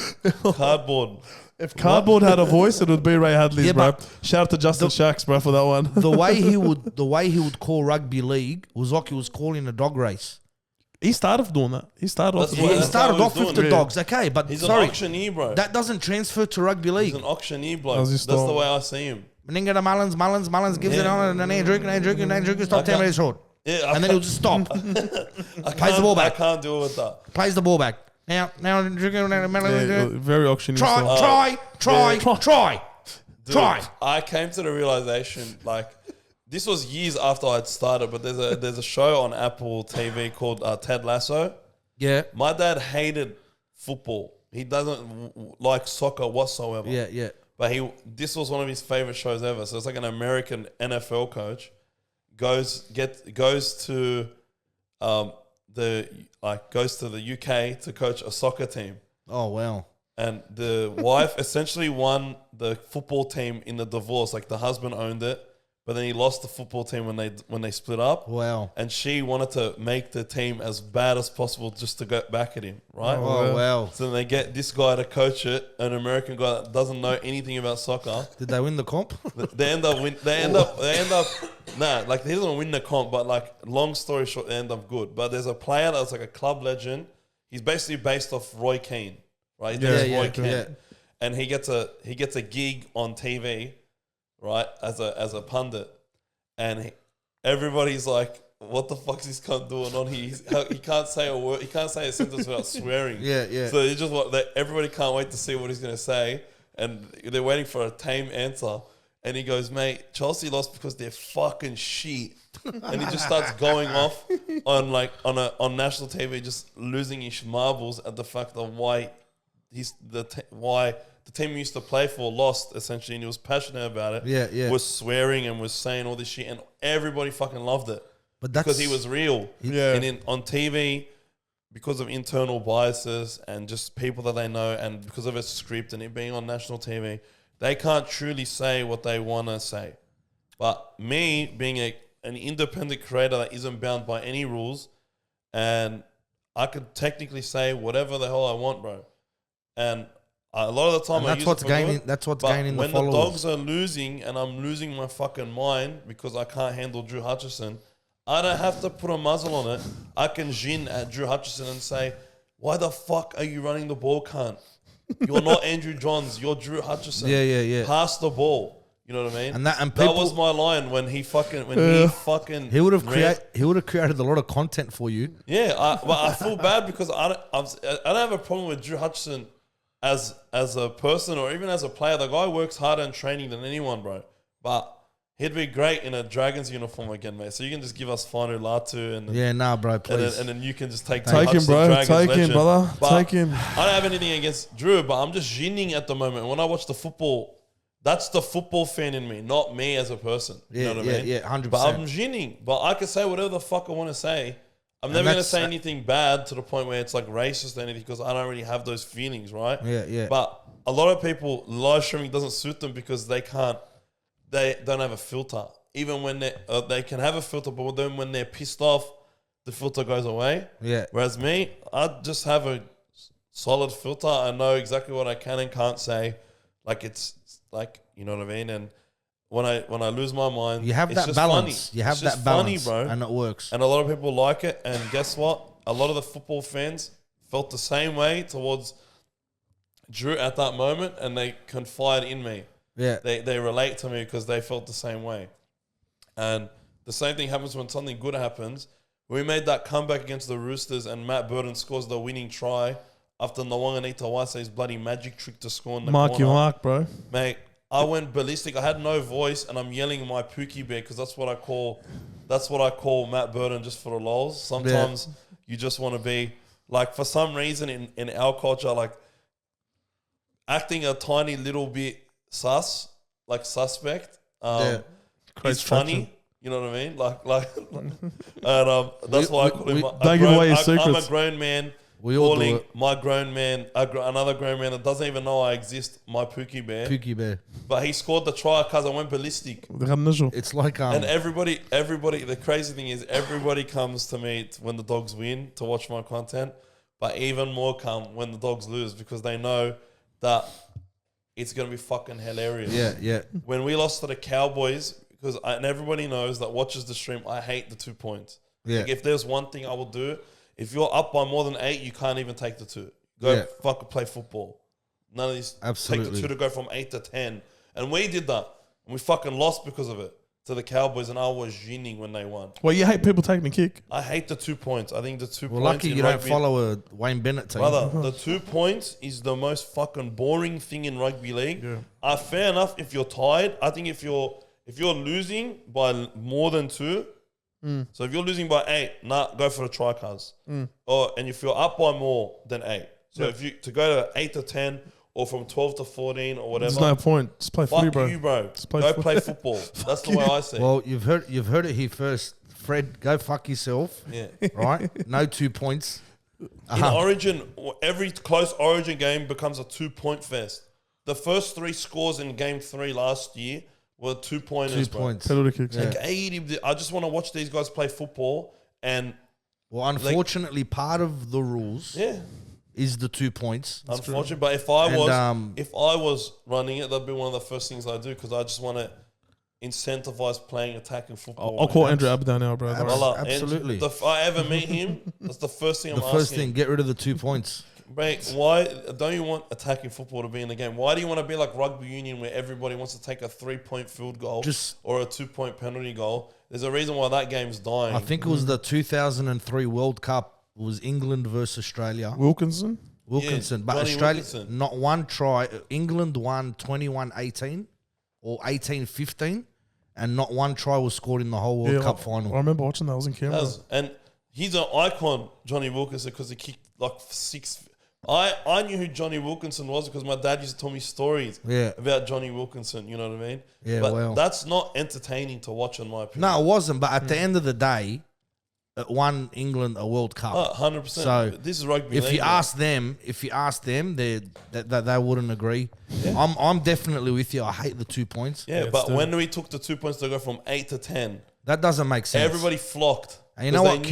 Cardboard. If cardboard had a voice, it would be Ray Hadley's, Yeah, bro. but Shout out to Justin Shacks, bro, for that one. the way he would call rugby league was like he was calling a dog race. He started doing that. He started off. That's the what- He that's started how off he's with doing the it. dogs, okay, but He's sorry, an auctioneer, bro. that doesn't transfer to rugby He's league. an auctioneer, bloke. How's That's his the style? way I see him. Meninga the Mullins gives it Yeah. on, and then ain't drinking, stop 10 minutes short. Yeah, And then he'll just stop. Plays the ball I back. can't deal with that. Plays the ball back. Now, drinking, Yeah, very auctioneer style. try. Dude, I came to the realization, like, this was years after I'd started, but there's a show on Apple TV called Ted Lasso. Yeah, My dad hated football. He doesn't like soccer whatsoever. yeah. But this was one of his favorite shows ever. So it's like an American NFL coach goes to the UK to coach a soccer team. Oh, wow. And the wife essentially won the football team in the divorce. Like the husband owned it, but then he lost the football team when they split up. Wow. And she wanted to make the team as bad as possible just to go back at him, right? Oh, wow. So then they get this guy to coach it, an American guy that doesn't know anything about soccer. Did they win the comp? They end up nah, like he doesn't win the comp, but like long story short, they end up good. But there's a player that's like a club legend. He's basically based off Roy Keane, right? His name's Roy Keane. yeah. And he gets a gig on TV, right, as a pundit, and everybody's like, "What the fuck's this cunt doing on here? He can't say a word. He can't say a sentence without swearing." Yeah. So it's just everybody can't wait to see what he's gonna say, and they're waiting for a tame answer. And he goes, "Mate, Chelsea lost because they're fucking shit." And he just starts going off on national TV, just losing his marbles at the fact of why the team he used to play for lost, essentially, and he was passionate about it. Yeah. Was swearing and was saying all this shit, and everybody fucking loved it. But that's Because he was real. Yeah. And on TV, because of internal biases and just people that they know, and because of its script and it being on national TV, they can't truly say what they want to say. But me being an independent creator that isn't bound by any rules, and I could technically say whatever the hell I want, bro. And a lot of the time, And that's what's gaining. That's what's gaining the when followers. the dogs are losing and I'm losing my fucking mind because I can't handle Drew Hutchison, I don't have to put a muzzle on it. I can gin at Drew Hutchison and say, "Why the fuck are you running the ball, cunt? You're not Andrew Johns. You're Drew Hutchison. Yeah. Pass the ball." You know what I mean? And that that was my line when he fucking He would have created a lot of content for you. Yeah, but I feel bad because I don't have a problem with Drew Hutchison as a person or even as a player. The guy works harder in training than anyone, bro. But he'd be great in a Dragons uniform again, mate. So you can just give us Fanu Latu and Yeah, nah, bro, please. and then you can just take Take him, bro. Dragons Take him, legend. brother. But Take him. I don't have anything against Drew, but I'm just ginning at the moment. When I watch the football, that's the football fan in me, not me as a person. You know what I mean? Yeah, 100%. But I'm ginning. But I can say whatever the fuck I want to say. I'm never going to say anything bad to the point where it's like racist or anything because I don't really have those feelings, right? Yeah. But a lot of people, live streaming doesn't suit them because they don't have a filter. Even when they can have a filter, but then when they're pissed off, the filter goes away. Yeah. Whereas me, I just have a solid filter. I know exactly what I can and can't say. Like it's like, you know what I mean? And when I lose my mind, You have it's that just balance. funny. You have It's that just balance, funny, bro. and it works. And a lot of people like it. And guess what? A lot of the football fans felt the same way towards Drew at that moment, and they confide in me. Yeah. They relate to me because they felt the same way. And the same thing happens when something good happens. We made that comeback against the Roosters, and Matt Burton scores the winning try after Nwanganita Wase's bloody magic trick to score in the Mark corner. your mark, bro. Mate, I went ballistic. I had no voice, and I'm yelling my Pookie Bear because that's what I call Matt Burton just for the lols. Sometimes you just want to be like, for some reason in our culture, like acting a tiny little bit suspect. It's funny. You know what I mean? And that's why I call him. Don't give away your secrets. I'm a grown man. We all do Calling it. my grown man, another grown man that doesn't even know I exist, my Pookie Bear. Pookie Bear. But he scored the try because I went ballistic. It's like And everybody, the crazy thing is everybody comes to me when the Dogs win to watch my content, but even more come when the Dogs lose because they know that it's going to be fucking hilarious. Yeah. When we lost to the Cowboys, and everybody knows that watches the stream, I hate the 2 points. Yeah. Like if there's one thing I will do, if you're up by more than 8, you can't even take the 2. Go fucking play football. None of these Absolutely. take the 2 to go from 8 to 10. And we did that. And we fucking lost because of it to the Cowboys, and I was ginning when they won. Well, you hate people taking the kick. I hate the 2 points. I think the 2 Well, points. lucky you don't follow a Wayne Bennett team. Brother, the 2 points is the most fucking boring thing in rugby league. Yeah. Fair enough if you're tied. I think if you're losing by more than 2, so if you're losing by 8, go for the try cars. And if you're up by more than 8, so if you to go to 8 to 10 or from 12 to 14 or whatever, there's no point. Just play footy, bro. Fuck you, bro. Go play football. That's the way I see it. Well, you've heard it here first. Fred, go fuck yourself. Yeah. Right? No 2 points. In Origin, every close Origin game becomes a 2-point fest. The first 3 scores in Game 3 last year were 2-pointers, 2 bro. points. Penalty kicks. Yeah. Like 80, I just want to watch these guys play football, and Well, unfortunately, part of the rules is the 2 points. unfortunate. But if I And, was running it, that'd be one of the first things I do because I just want to incentivize playing attacking football. I'll call Andrew Abdown now, bro. Voila. Absolutely. And if I ever meet him, that's the first thing I'm The asking. first thing, get rid of the 2 points. Mate, why don't you want attacking football to be in the game? Why do you want to be like Rugby Union where everybody wants to take a 3-point field goal or a 2-point penalty goal? There's a reason why that game's dying. I think it was the 2003 World Cup. It was England versus Australia. Wilkinson, But Johnny Australia, Wilkinson. not one try. England won 21-18 or 18-15, and not one try was scored in the whole World Cup final. I remember watching that. I was in camera. And he's an icon, Johnny Wilkinson, because he kicked like 6. I knew who Johnny Wilkinson was because my dad used to tell me stories about Johnny Wilkinson. You know what I mean? Yeah, but well. that's not entertaining to watch, in my opinion. No, it wasn't. But at the end of the day, it won England a World Cup. 100%. So this is rugby if league. you ask them, they wouldn't agree. Yeah. I'm definitely with you. I hate the 2 points. Yeah, but when we took the 2 points to go from 8 to 10, That doesn't make sense. everybody flocked. And you know what?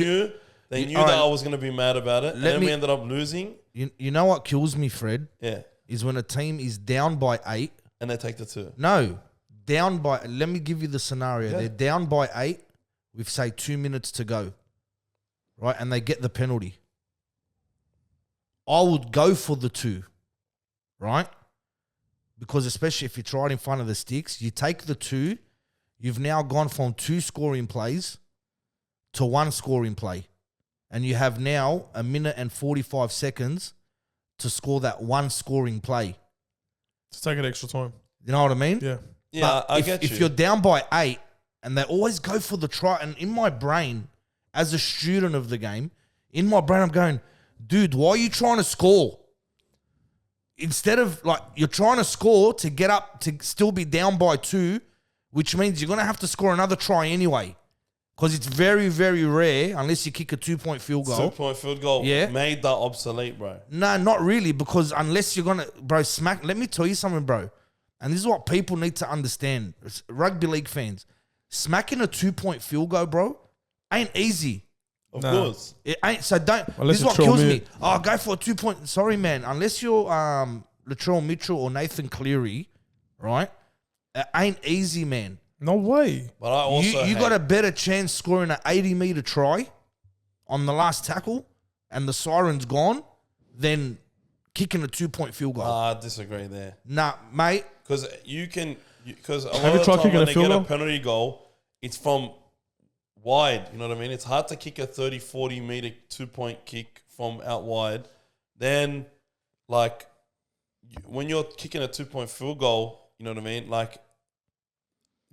They knew all that right. I was going to be mad about it. And then we ended up losing. You know what kills me, Fred? Yeah. Is when a team is down by 8. And they take the 2. No, down by. Let me give you the scenario. Yeah. They're down by 8 with say 2 minutes to go, right? And they get the penalty. I would go for the 2, right? Because especially if you try it in front of the sticks, you take the 2. You've now gone from 2 scoring plays to 1 scoring play. And you have now 1 minute and 45 seconds to score that 1 scoring play. Just take an extra time. You know what I mean? Yeah. Yeah, But I get you. If you're down by 8 and they always go for the try, and in my brain, as a student of the game, in my brain I'm going, dude, why are you trying to score? Instead of, like, you're trying to score to get up to still be down by 2, which means you're going to have to score another try anyway. Because it's very, very rare, unless you kick a 2-point field goal. 2-point field goal made that obsolete, bro. No, not really, because unless you're going to, bro, smack. Let me tell you something, bro. And this is what people need to understand. It's rugby league fans. Smacking a 2-point field goal, bro, ain't easy. Of course. It ain't. So don't. Unless this is what it's kills Trill me. Oh, go for a 2-point. Sorry, man. Unless you're Latrell Mitchell or Nathan Cleary, right? It ain't easy, man. No way. But I also You got a better chance scoring an 80-meter try on the last tackle and the siren's gone than kicking a 2-point field goal. I disagree there. Nah, mate. Because because a Have lot you of tried the time kicking when a they field get a goal? penalty goal, it's from wide. You know what I mean? It's hard to kick a 30, 40 meter 2-point kick from out wide. Then, like, when you're kicking a 2-point field goal, You know what I mean? Like,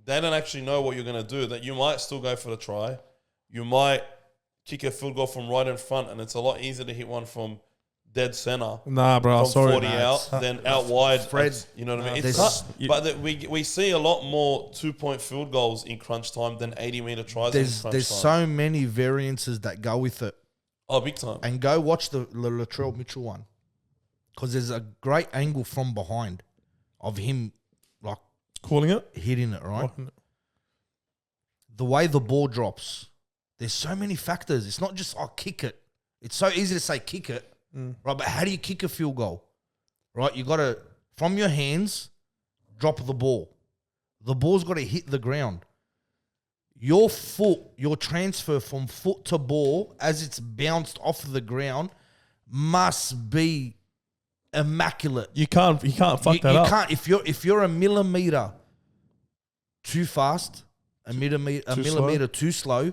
they don't actually know what you're going to do. That you might still go for the try. You might kick a field goal from right in front, and it's a lot easier to hit one from dead center. Nah, bro. From Sorry. 40 out than out wide. Fred, You know what I mean? there's- It's tough, but we see a lot more 2-point field goals in crunch time than 80-meter tries in crunch There's time. so many variances that go with it. Oh, big time. And go watch the Latrell Mitchell one, because there's a great angle from behind of him like Calling it. hitting it, right? The way the ball drops, there's so many factors. It's not just, kick it. It's so easy to say kick it, right? But how do you kick a field goal, right? You got to, from your hands, drop the ball. The ball's got to hit the ground. Your foot, your transfer from foot to ball as it's bounced off the ground must be immaculate. You can't fuck that you up. can't, if you're a millimeter too fast, a millimeter too slow,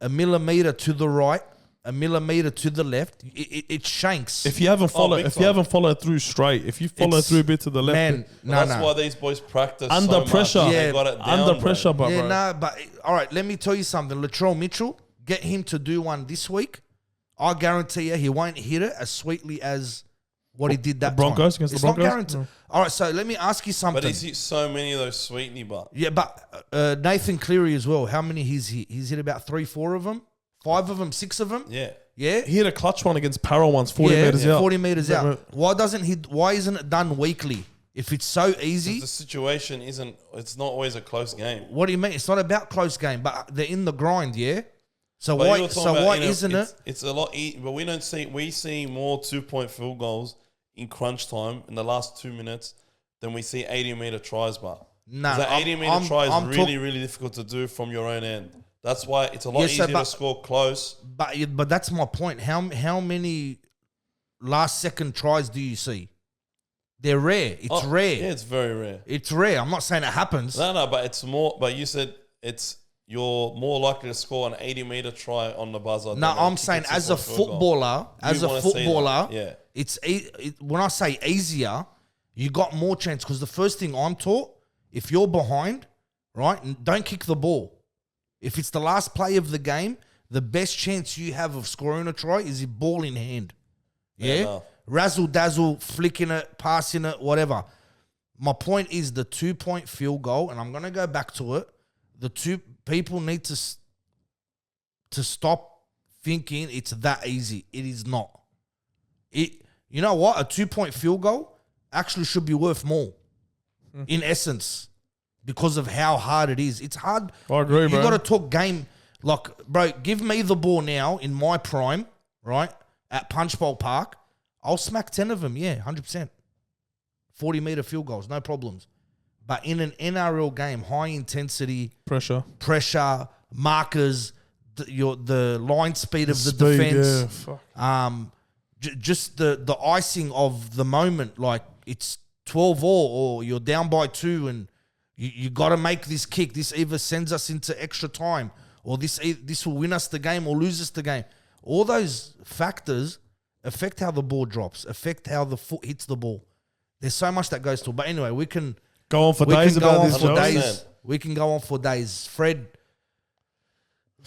a millimeter to the right, a millimeter to the left, it shanks. If you haven't followed, big time. through straight, if you follow It's- through a bit to the left, Man, That's why these boys practice Under so much. pressure. They Yeah, got it down, under bro. pressure, bro. yeah, nah, but all right, let me tell you something. Latrell Mitchell, get him to do one this week. I guarantee you he won't hit it as sweetly as what he did that Broncos time. against the It's not Broncos? guaranteed. No. All right, so let me ask you something. But he's hit so many of those sweetney but. Yeah, but Nathan Cleary as well. How many he's hit? He's hit about 3-4 of them, 5 of them, 6 of them. Yeah. Yeah, he hit a clutch one against Parra once, 40 yeah, meters out. 40 meters Yeah, out. right. Why isn't it done weekly? If it's so easy, The situation it's not always a close game. what do you mean? It's not about close game, but they're in the grind, yeah. So But you why? were talking So about, why you know, isn't it? It's a lot, but we see more 2-point field goals in crunch time in the last 2 minutes than we see 80-meter tries. But Nah, that I'm- 80-meter I'm- try is I'm really, really difficult to do from your own end. That's why it's a lot Yes, sir, easier but- to score close. But that's my point. How many last second tries do you see? They're rare. It's rare. Yeah, it's very rare. It's rare. I'm not saying it happens. No, but it's more. But you said you're more likely to score an 80-meter try on the buzzer. No, than I'm kick saying as a 2-point field goal. footballer, Yeah. it's when I say easier, you got more chance because the first thing I'm taught, if you're behind, right, and don't kick the ball. If it's the last play of the game, the best chance you have of scoring a try is your ball in hand. Yeah, enough. razzle dazzle, flicking it, passing it, whatever. My point is the 2-point field goal, and I'm gonna go back to it. The two people need to stop thinking it's that easy. It is not. You know what? A 2-point field goal actually should be worth more, in essence, because of how hard it is. It's hard. I agree, You bro. got to talk game. Like, bro, give me the ball now in my prime, right, at Punch Bowl Park. I'll smack 10 of them, yeah, 100%. 40-meter field goals, no problems. But in an NRL game, high intensity, Pressure. markers, the line speed of the Speed, defense, yeah, fuck. just the icing of the moment. Like, it's 12-all or you're down by 2 and you got to make this kick. This either sends us into extra time or this will win us the game or lose us the game. All those factors affect how the ball drops, affect how the foot hits the ball. There's so much that goes to it. But anyway, we can Go on for we days can go about on this, for Joe. days. 100%. We can go on for days. Fred,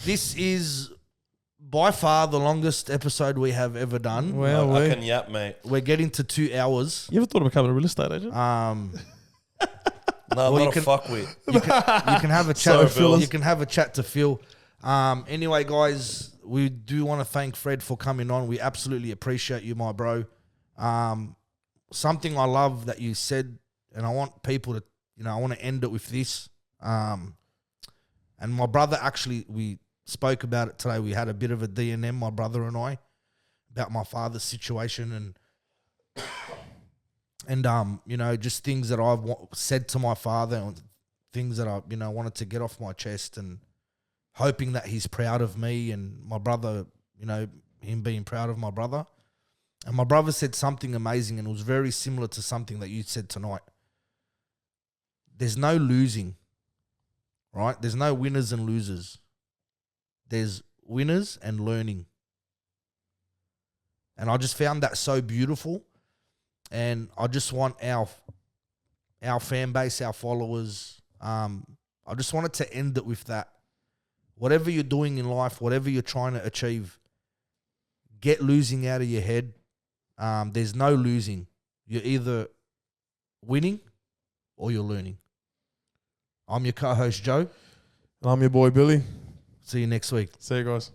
this is by far the longest episode we have ever done. Well, I we- can yap, mate. We're getting to 2 hours. you ever thought of becoming a real estate agent? No, Well, you not a can- fuckwit. You can have a chat. Sorry, to Phil. Phil. You can have a chat to Phil. Anyway, guys, we do want to thank Fred for coming on. We absolutely appreciate you, my bro. Something I love that you said, and I want people to, I want to end it with this. And my brother, actually, we spoke about it today. We had a bit of a D&M, my brother and I, about my father's situation and just things that I've said to my father and things that I, wanted to get off my chest and hoping that he's proud of me and my brother, him being proud of my brother. And my brother said something amazing, and it was very similar to something that you said tonight. There's no losing, right? There's no winners and losers. There's winners and learning. And I just found that so beautiful. And I just want our fan base, our followers. I just wanted to end it with that. Whatever you're doing in life, whatever you're trying to achieve, get losing out of your head. There's no losing. You're either winning or you're learning. I'm your co-host, Joe. And I'm your boy, Billy. See you next week. See you guys.